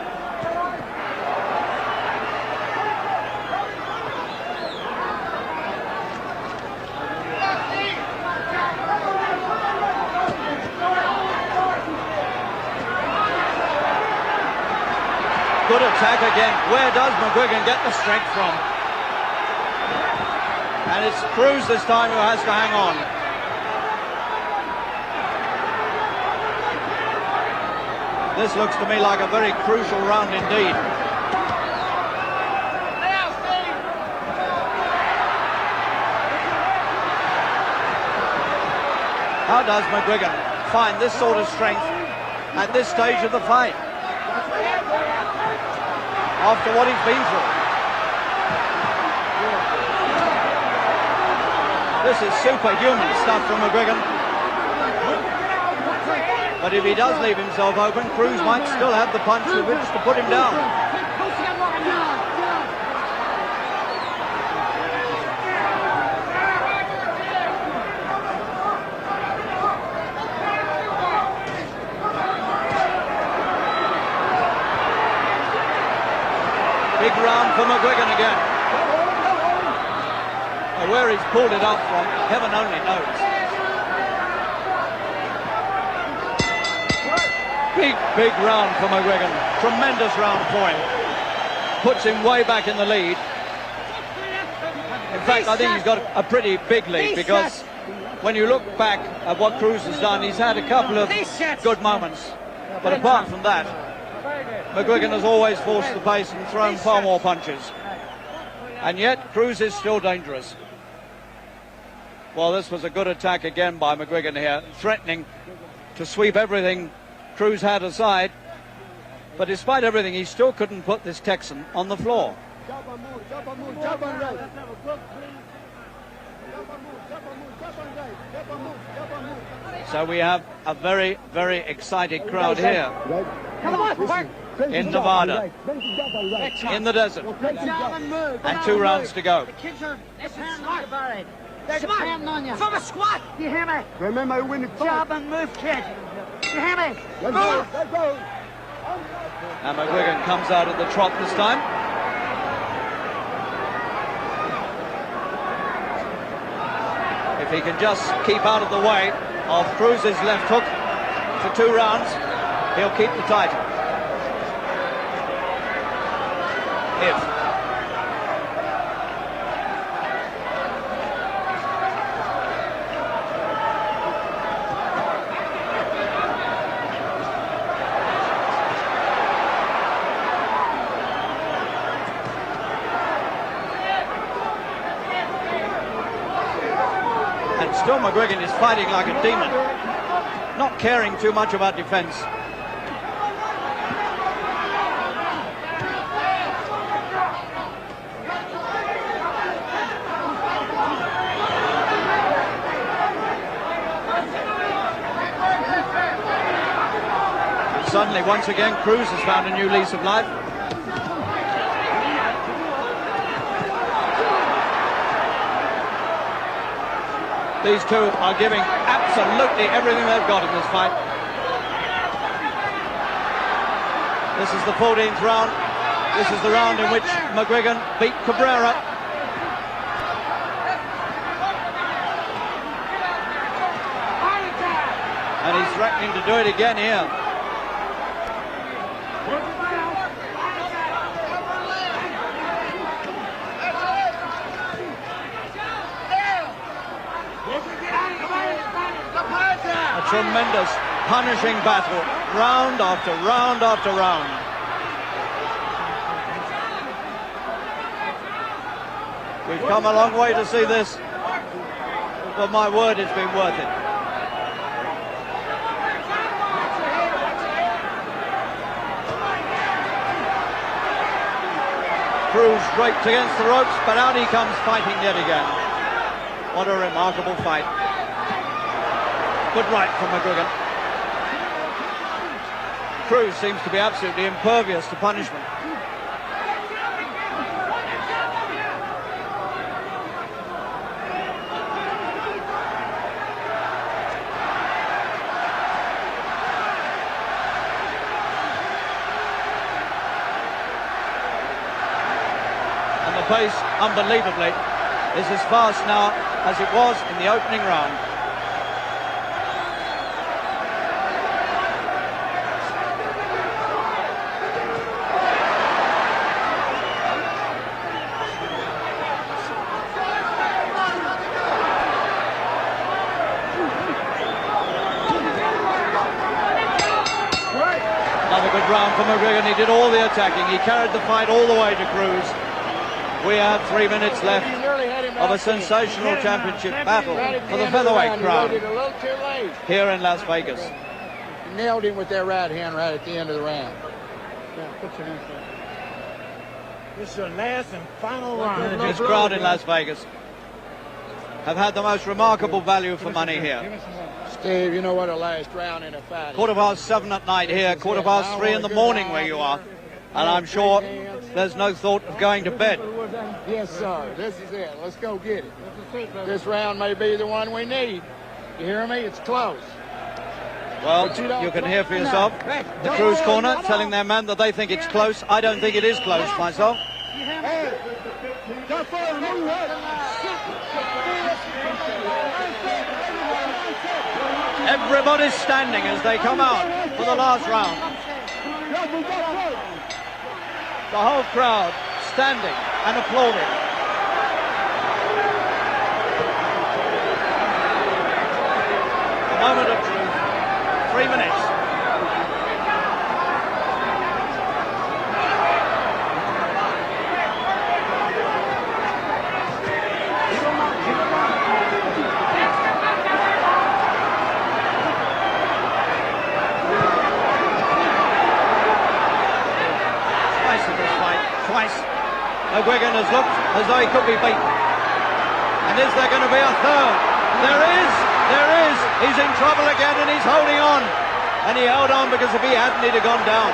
Good attack again. Where does McGuigan get the strength from? And it's Cruz this time who has to hang on. This looks to me like a very crucial round indeed. How does McGuigan find this sort of strength at this stage of the fight? After what he's been through. This is superhuman stuff from McGuigan. But if he does leave himself open, Cruz might still have the punch with which to put him down. Big round for McGuigan again. Where he's pulled it up from, heaven only knows. Big round for McGuigan. Tremendous round for him. Puts him way back in the lead. In fact, I think he's got a pretty big lead, because when you look back at what Cruz has done, he's had a couple of good moments. But apart from that, McGuigan has always forced the pace and thrown far more punches. And yet, Cruz is still dangerous. Well, this was a good attack again by McGuigan here, threatening to sweep everything Cruz had aside. But despite everything, he still couldn't put this Texan on the floor. So we have a very, very excited crowd here in Nevada, in the desert, and 2 rounds to go. They're depending on you. From a squat. You hear me? Remember, I win the fight. Job and move, kid. You hear me? Let's go. Let's go. And McGuigan comes out at the trot this time. If he can just keep out of the way of Cruz's left hook for 2 rounds, he'll keep the title. And still McGuigan is fighting like a demon, not caring too much about defense. Suddenly, once again, Cruz has found a new lease of life. These two are giving absolutely everything they've got in this fight. This is the 14th round. This is the round in which McGuigan beat Cabrera. And he's threatening to do it again here. A tremendous, punishing battle, round after round after round. We've come a long way to see this, but my word, it's been worth it. Cruz draped against the ropes, but out he comes fighting yet again. What a remarkable fight. Good right from McGuigan. Cruz seems to be absolutely impervious to punishment. And the pace, unbelievably, is as fast now as it was in the opening round. Another good round for McGuigan. He did all the attacking. He carried the fight all the way to Cruz. We have 3 minutes left of a sensational championship battle for the featherweight crown here in Las Vegas. Nailed him with that right hand right at the end of the round. This is your last and final round. This crowd in Las Vegas have had the most remarkable value for money here. Steve, you know what a last round in a fight is. 7:15 at night here, 3:15 in the morning where you are. And I'm sure there's no thought of going to bed. Yes, sir. This is it. Let's go get it. This round may be the one we need. You hear me? It's close. Well, you can hear for yourself. The Cruz corner telling their man that they think it's close. I don't think it is close myself. Everybody's standing as they come out for the last round. The whole crowd standing and applauding. A moment of truth. 3 minutes. Twice. McGuigan has looked as though he could be beaten. And is there going to be a third? There is. He's in trouble again and he's holding on. And he held on because if he hadn't, he'd have gone down.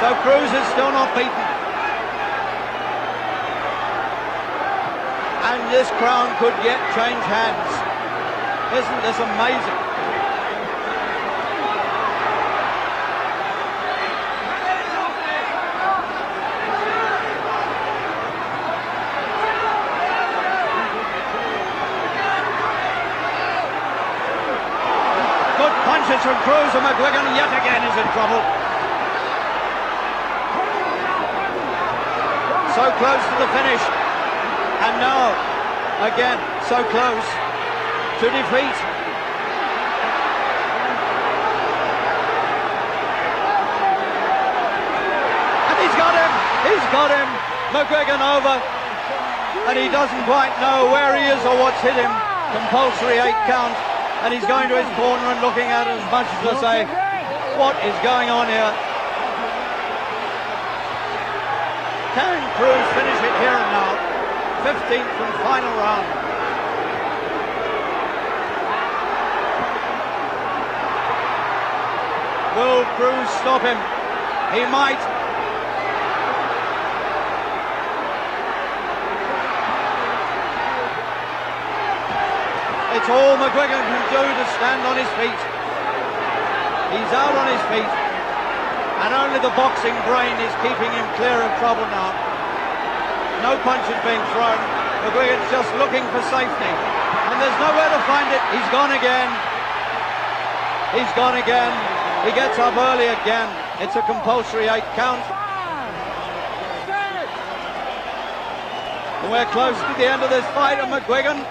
So Cruz is still not beaten. And this crown could yet change hands. Isn't this amazing? Punches from Cruz, and McGuigan yet again is in trouble. So close to the finish. And now, again, so close to defeat. And he's got him! He's got him! McGuigan over. And he doesn't quite know where he is or what's hit him. Compulsory 8 count. And he's going to his corner and looking at it as much as to say, what is going on here? Can Cruz finish it here and now? 15th and final round. Will Cruz stop him? He might. It's all McGuigan can do to stand on his feet. He's out on his feet. And only the boxing brain is keeping him clear of trouble now. No punches being thrown. McGuigan's just looking for safety. And there's nowhere to find it. He's gone again. He's gone again. He gets up early again. It's a compulsory 8 count. And we're close to the end of this fight, and McGuigan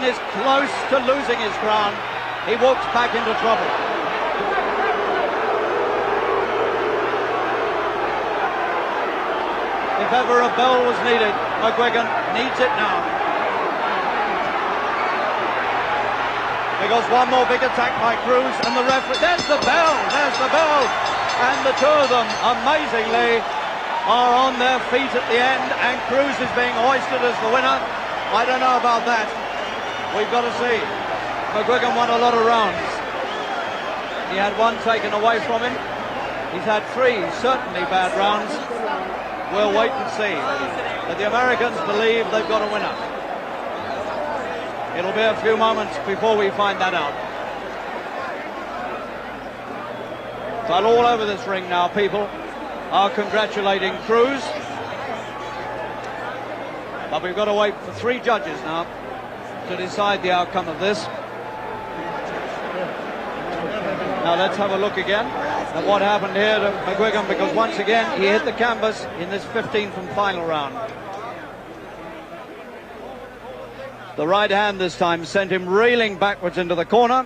is close to losing his crown. He walks back into trouble. If ever a bell was needed, McGuigan needs it now. Because one more big attack by Cruz and the referee. There's the bell! And the two of them, amazingly, are on their feet at the end, and Cruz is being hoisted as the winner. I don't know about that. We've got to see. McGuigan won a lot of rounds. He had one taken away from him. He's had 3 certainly bad rounds. We'll wait and see. But the Americans believe they've got a winner. It'll be a few moments before we find that out. But all over this ring now, people are congratulating Cruz. But we've got to wait for 3 judges now to decide the outcome of this. Now let's have a look again at what happened here to McGuigan, because once again he hit the canvas in this 15th and final round. The right hand this time sent him reeling backwards into the corner.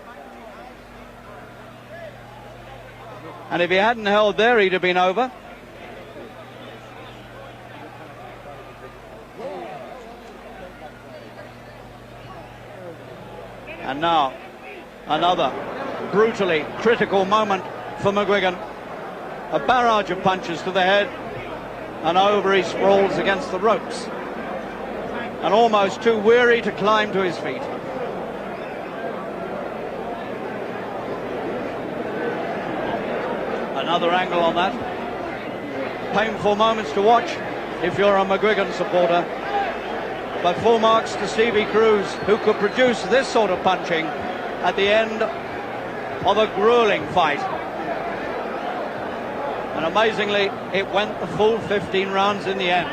And if he hadn't held there, he'd have been over. And now, another brutally critical moment for McGuigan. A barrage of punches to the head, and over he sprawls against the ropes, and almost too weary to climb to his feet. Another angle on that. Painful moments to watch if you're a McGuigan supporter. But full marks to Stevie Cruz, who could produce this sort of punching at the end of a grueling fight. And amazingly, it went the full 15 rounds in the end.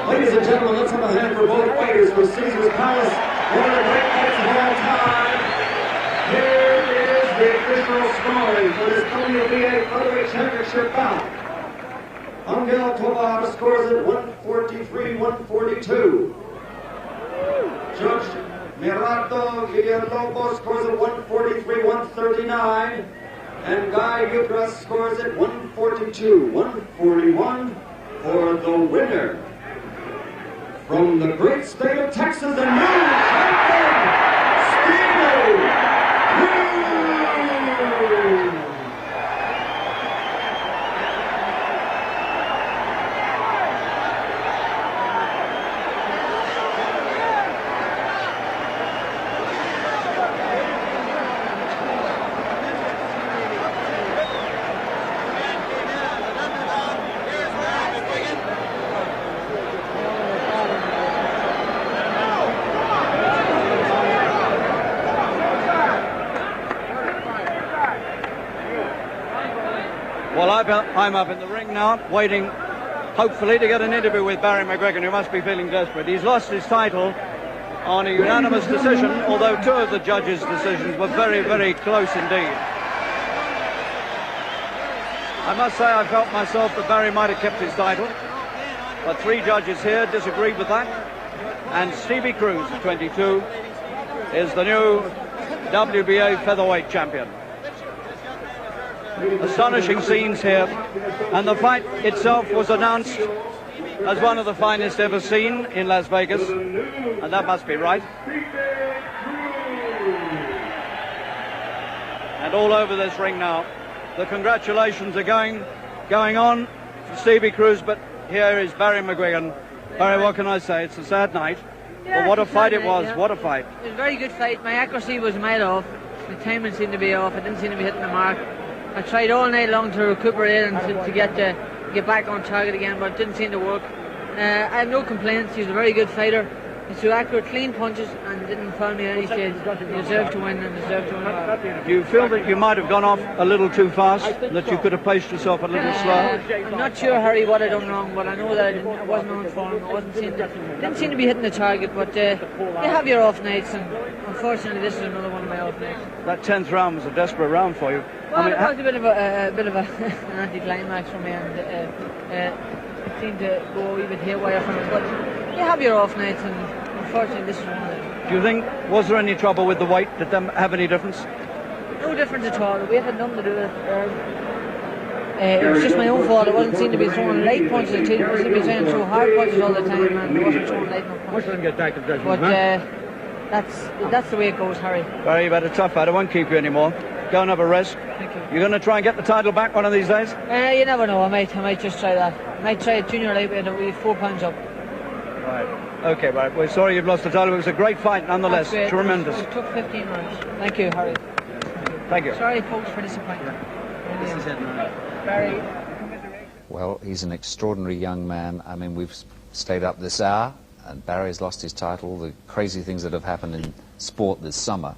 Ladies and gentlemen, let's have a hand for both fighters for Caesar's Palace. One of the great fights of all time. Here is the official scoring for this WBA Featherweight Championship bout. Angel Tovar scores at 143-142. Judge Mirato Villalobos scores at 143-139. And Guy Yugras scores at 142-141 for the winner. From the great state of Texas, the new champion, Steve Cruz! Well, I'm up in the ring now, waiting, hopefully, to get an interview with Barry McGuigan, who must be feeling desperate. He's lost his title on a unanimous decision, although two of the judges' decisions were very, very close indeed. I must say I felt myself that Barry might have kept his title, but three judges here disagreed with that, and Stevie Cruz, 22, is the new WBA Featherweight champion. Astonishing scenes here, and the fight itself was announced as one of the finest ever seen in Las Vegas, and that must be right. And all over this ring now, the congratulations are going on for Stevie Cruz, but here is Barry McGuigan. Barry, what can I say? It's a sad night, but what a fight it was, what a fight. It was a very good fight. My accuracy was made off, the timing seemed to be off, I didn't seem to be hitting the mark. I tried all night long to recuperate and to get back on target again, but it didn't seem to work. I have no complaints. He was a very good fighter. He threw accurate, clean punches and didn't foul me at any stage. He deserved to win and deserved to win. Do you feel that you might have gone off a little too fast, that you could have paced yourself a little slower? I'm not sure, Harry, what I done wrong, but I know that I wasn't on form. I didn't seem to be hitting the target, but you have your off nights, and unfortunately this is another one of my off nights. That 10th round was a desperate round for you. Well, it was a bit of an anti-climax for me, and it seemed to go a wee bit haywire from it. But you have your off nights, and unfortunately this is one of them. Do you think, was there any trouble with the weight? Did that have any difference? No difference at all. The weight had nothing to do with it. It was just my own fault. I wasn't seen to be throwing light punches. I seemed to be trying to throw hard punches all the time, and I wasn't throwing light enough punches. But that's the way it goes, Harry. Barry, you've had a tough fight. I won't keep you anymore. Go and have a rest. Thank you. You're going to try and get the title back one of these days? You never know. I might just try that. I might try a junior lightweight with 4 pounds up. Right. Okay, right. We're sorry you've lost the title. It was a great fight nonetheless. Tremendous. It took 15 rounds. Thank you, Harry. Thank you. Sorry, folks, for disappointment. This is it, man. Barry. Well, he's an extraordinary young man. I mean, we've stayed up this hour. and Barry's lost his title, the crazy things that have happened in sport this summer,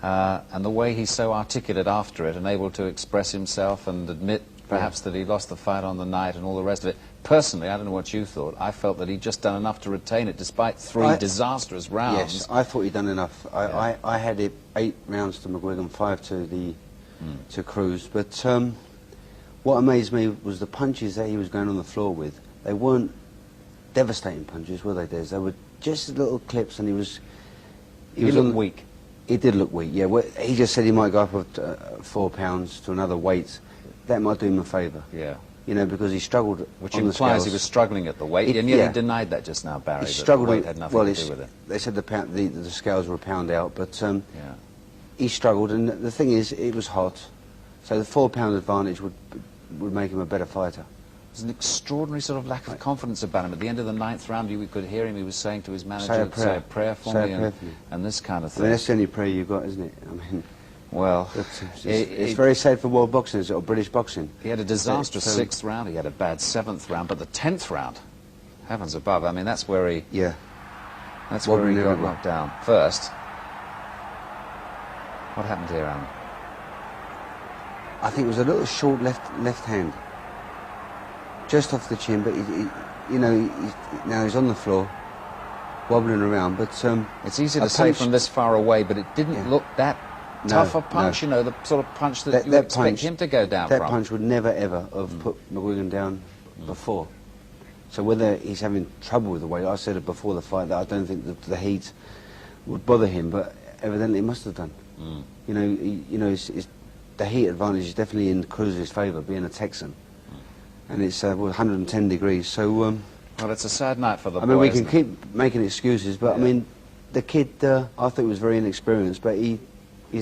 and the way he's so articulate after it and able to express himself and admit perhaps that he lost the fight on the night and all the rest of it. Personally, I don't know what you thought, I felt that he'd just done enough to retain it despite three disastrous rounds. Yes, I thought he'd done enough. I had it 8 rounds to McGuigan, 5 to to Cruz, but what amazed me was the punches that he was going on the floor with. They weren't devastating punches, were they, Des? They were just little clips, and he looked weak. He did look weak, yeah. Well, he just said he might go up of 4 pounds to another weight. That might do him a favour. Yeah. You know, because he struggled Which on the implies scales. he was struggling at the weight, and yet he denied that just now, Barry. He struggled. That the weight had nothing to do with it. They said the scales were a pound out, but he struggled, and the thing is, it was hot, so the 4 pound advantage would make him a better fighter. There's an extraordinary sort of lack of confidence about him. At the end of the 9th round, you could hear him, he was saying to his manager, say a prayer for me, and this kind of thing. I mean, that's the only prayer you've got, isn't it? I mean, well, it's very sad for world boxing, or British boxing. He had a disastrous 6th round, he had a bad 7th round, but the 10th round, heavens above, I mean, that's where he... Yeah. That's where he got knocked down. First, what happened here, Alan? I think it was a little short left hand. Just off the chin, but you know, now he's on the floor, wobbling around, but... it's easy to say from this far away, but it didn't look that tough a punch, you know, the sort of punch that you would expect him to go down from. That punch would never, ever have put McGuigan down before. So whether he's having trouble with the weight, I said it before the fight that I don't think the heat would bother him, but evidently it must have done. You know, the heat advantage is definitely in Cruz's favour, being a Texan. And it's 110 degrees, so... well, it's a sad night for the boy, I mean, we can keep making excuses, but I mean, the kid, I thought he was very inexperienced, but he's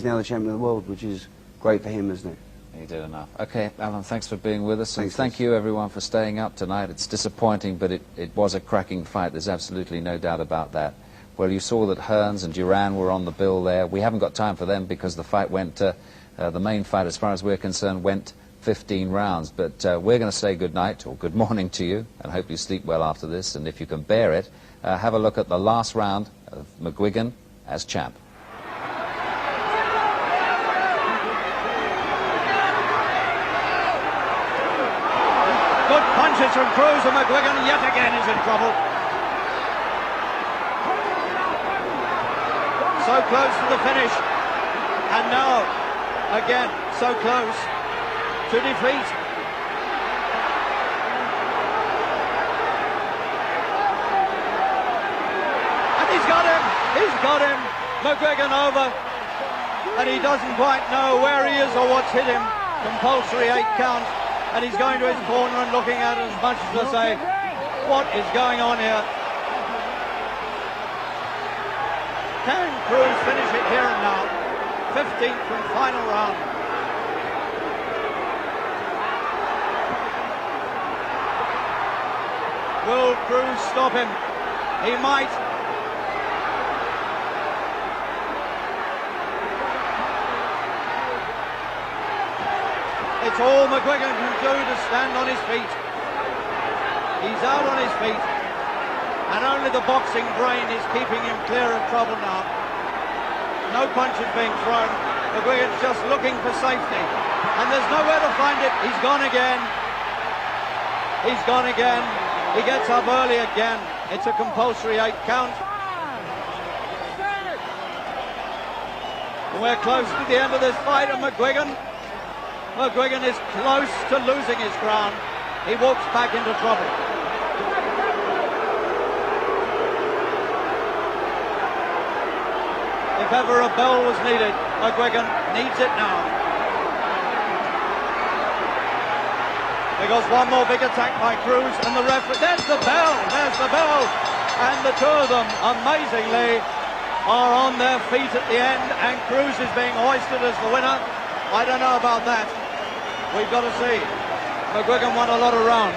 now the champion of the world, which is great for him, isn't it? He did enough. Okay, Alan, thanks for being with us, and thank you, everyone, for staying up tonight. It's disappointing, but it was a cracking fight. There's absolutely no doubt about that. Well, you saw that Hearns and Duran were on the bill there. We haven't got time for them because the fight went, the main fight, as far as we're concerned, went 15 rounds, but we're going to say good night or good morning to you and hope you sleep well after this, and if you can bear it, have a look at the last round of McGuigan as champ. Good punches from Cruz, and McGuigan yet again is in trouble. So close to the finish, and now again so close to defeat. And he's got him, McGuigan over, and he doesn't quite know where he is or what's hit him. Compulsory 8 count, and he's going to his corner and looking at it as much as to say, what is going on here? Can Cruz finish it here and now? 15th and final round. Will Cruz stop him? He might. It's all McGuigan can do to stand on his feet. He's out on his feet, and only the boxing brain is keeping him clear of trouble now. No punches being thrown. McGuigan's just looking for safety, and there's nowhere to find it. He's gone again. He's gone again. He gets up early again. It's a compulsory 8 count. And we're close to the end of this fight, and McGuigan is close to losing his ground. He walks back into trouble. If ever a bell was needed, McGuigan needs it now. Because one more big attack by Cruz, and the referee, there's the bell, and the two of them, amazingly, are on their feet at the end, and Cruz is being hoisted as the winner. I don't know about that. We've got to see. McGuigan won a lot of rounds.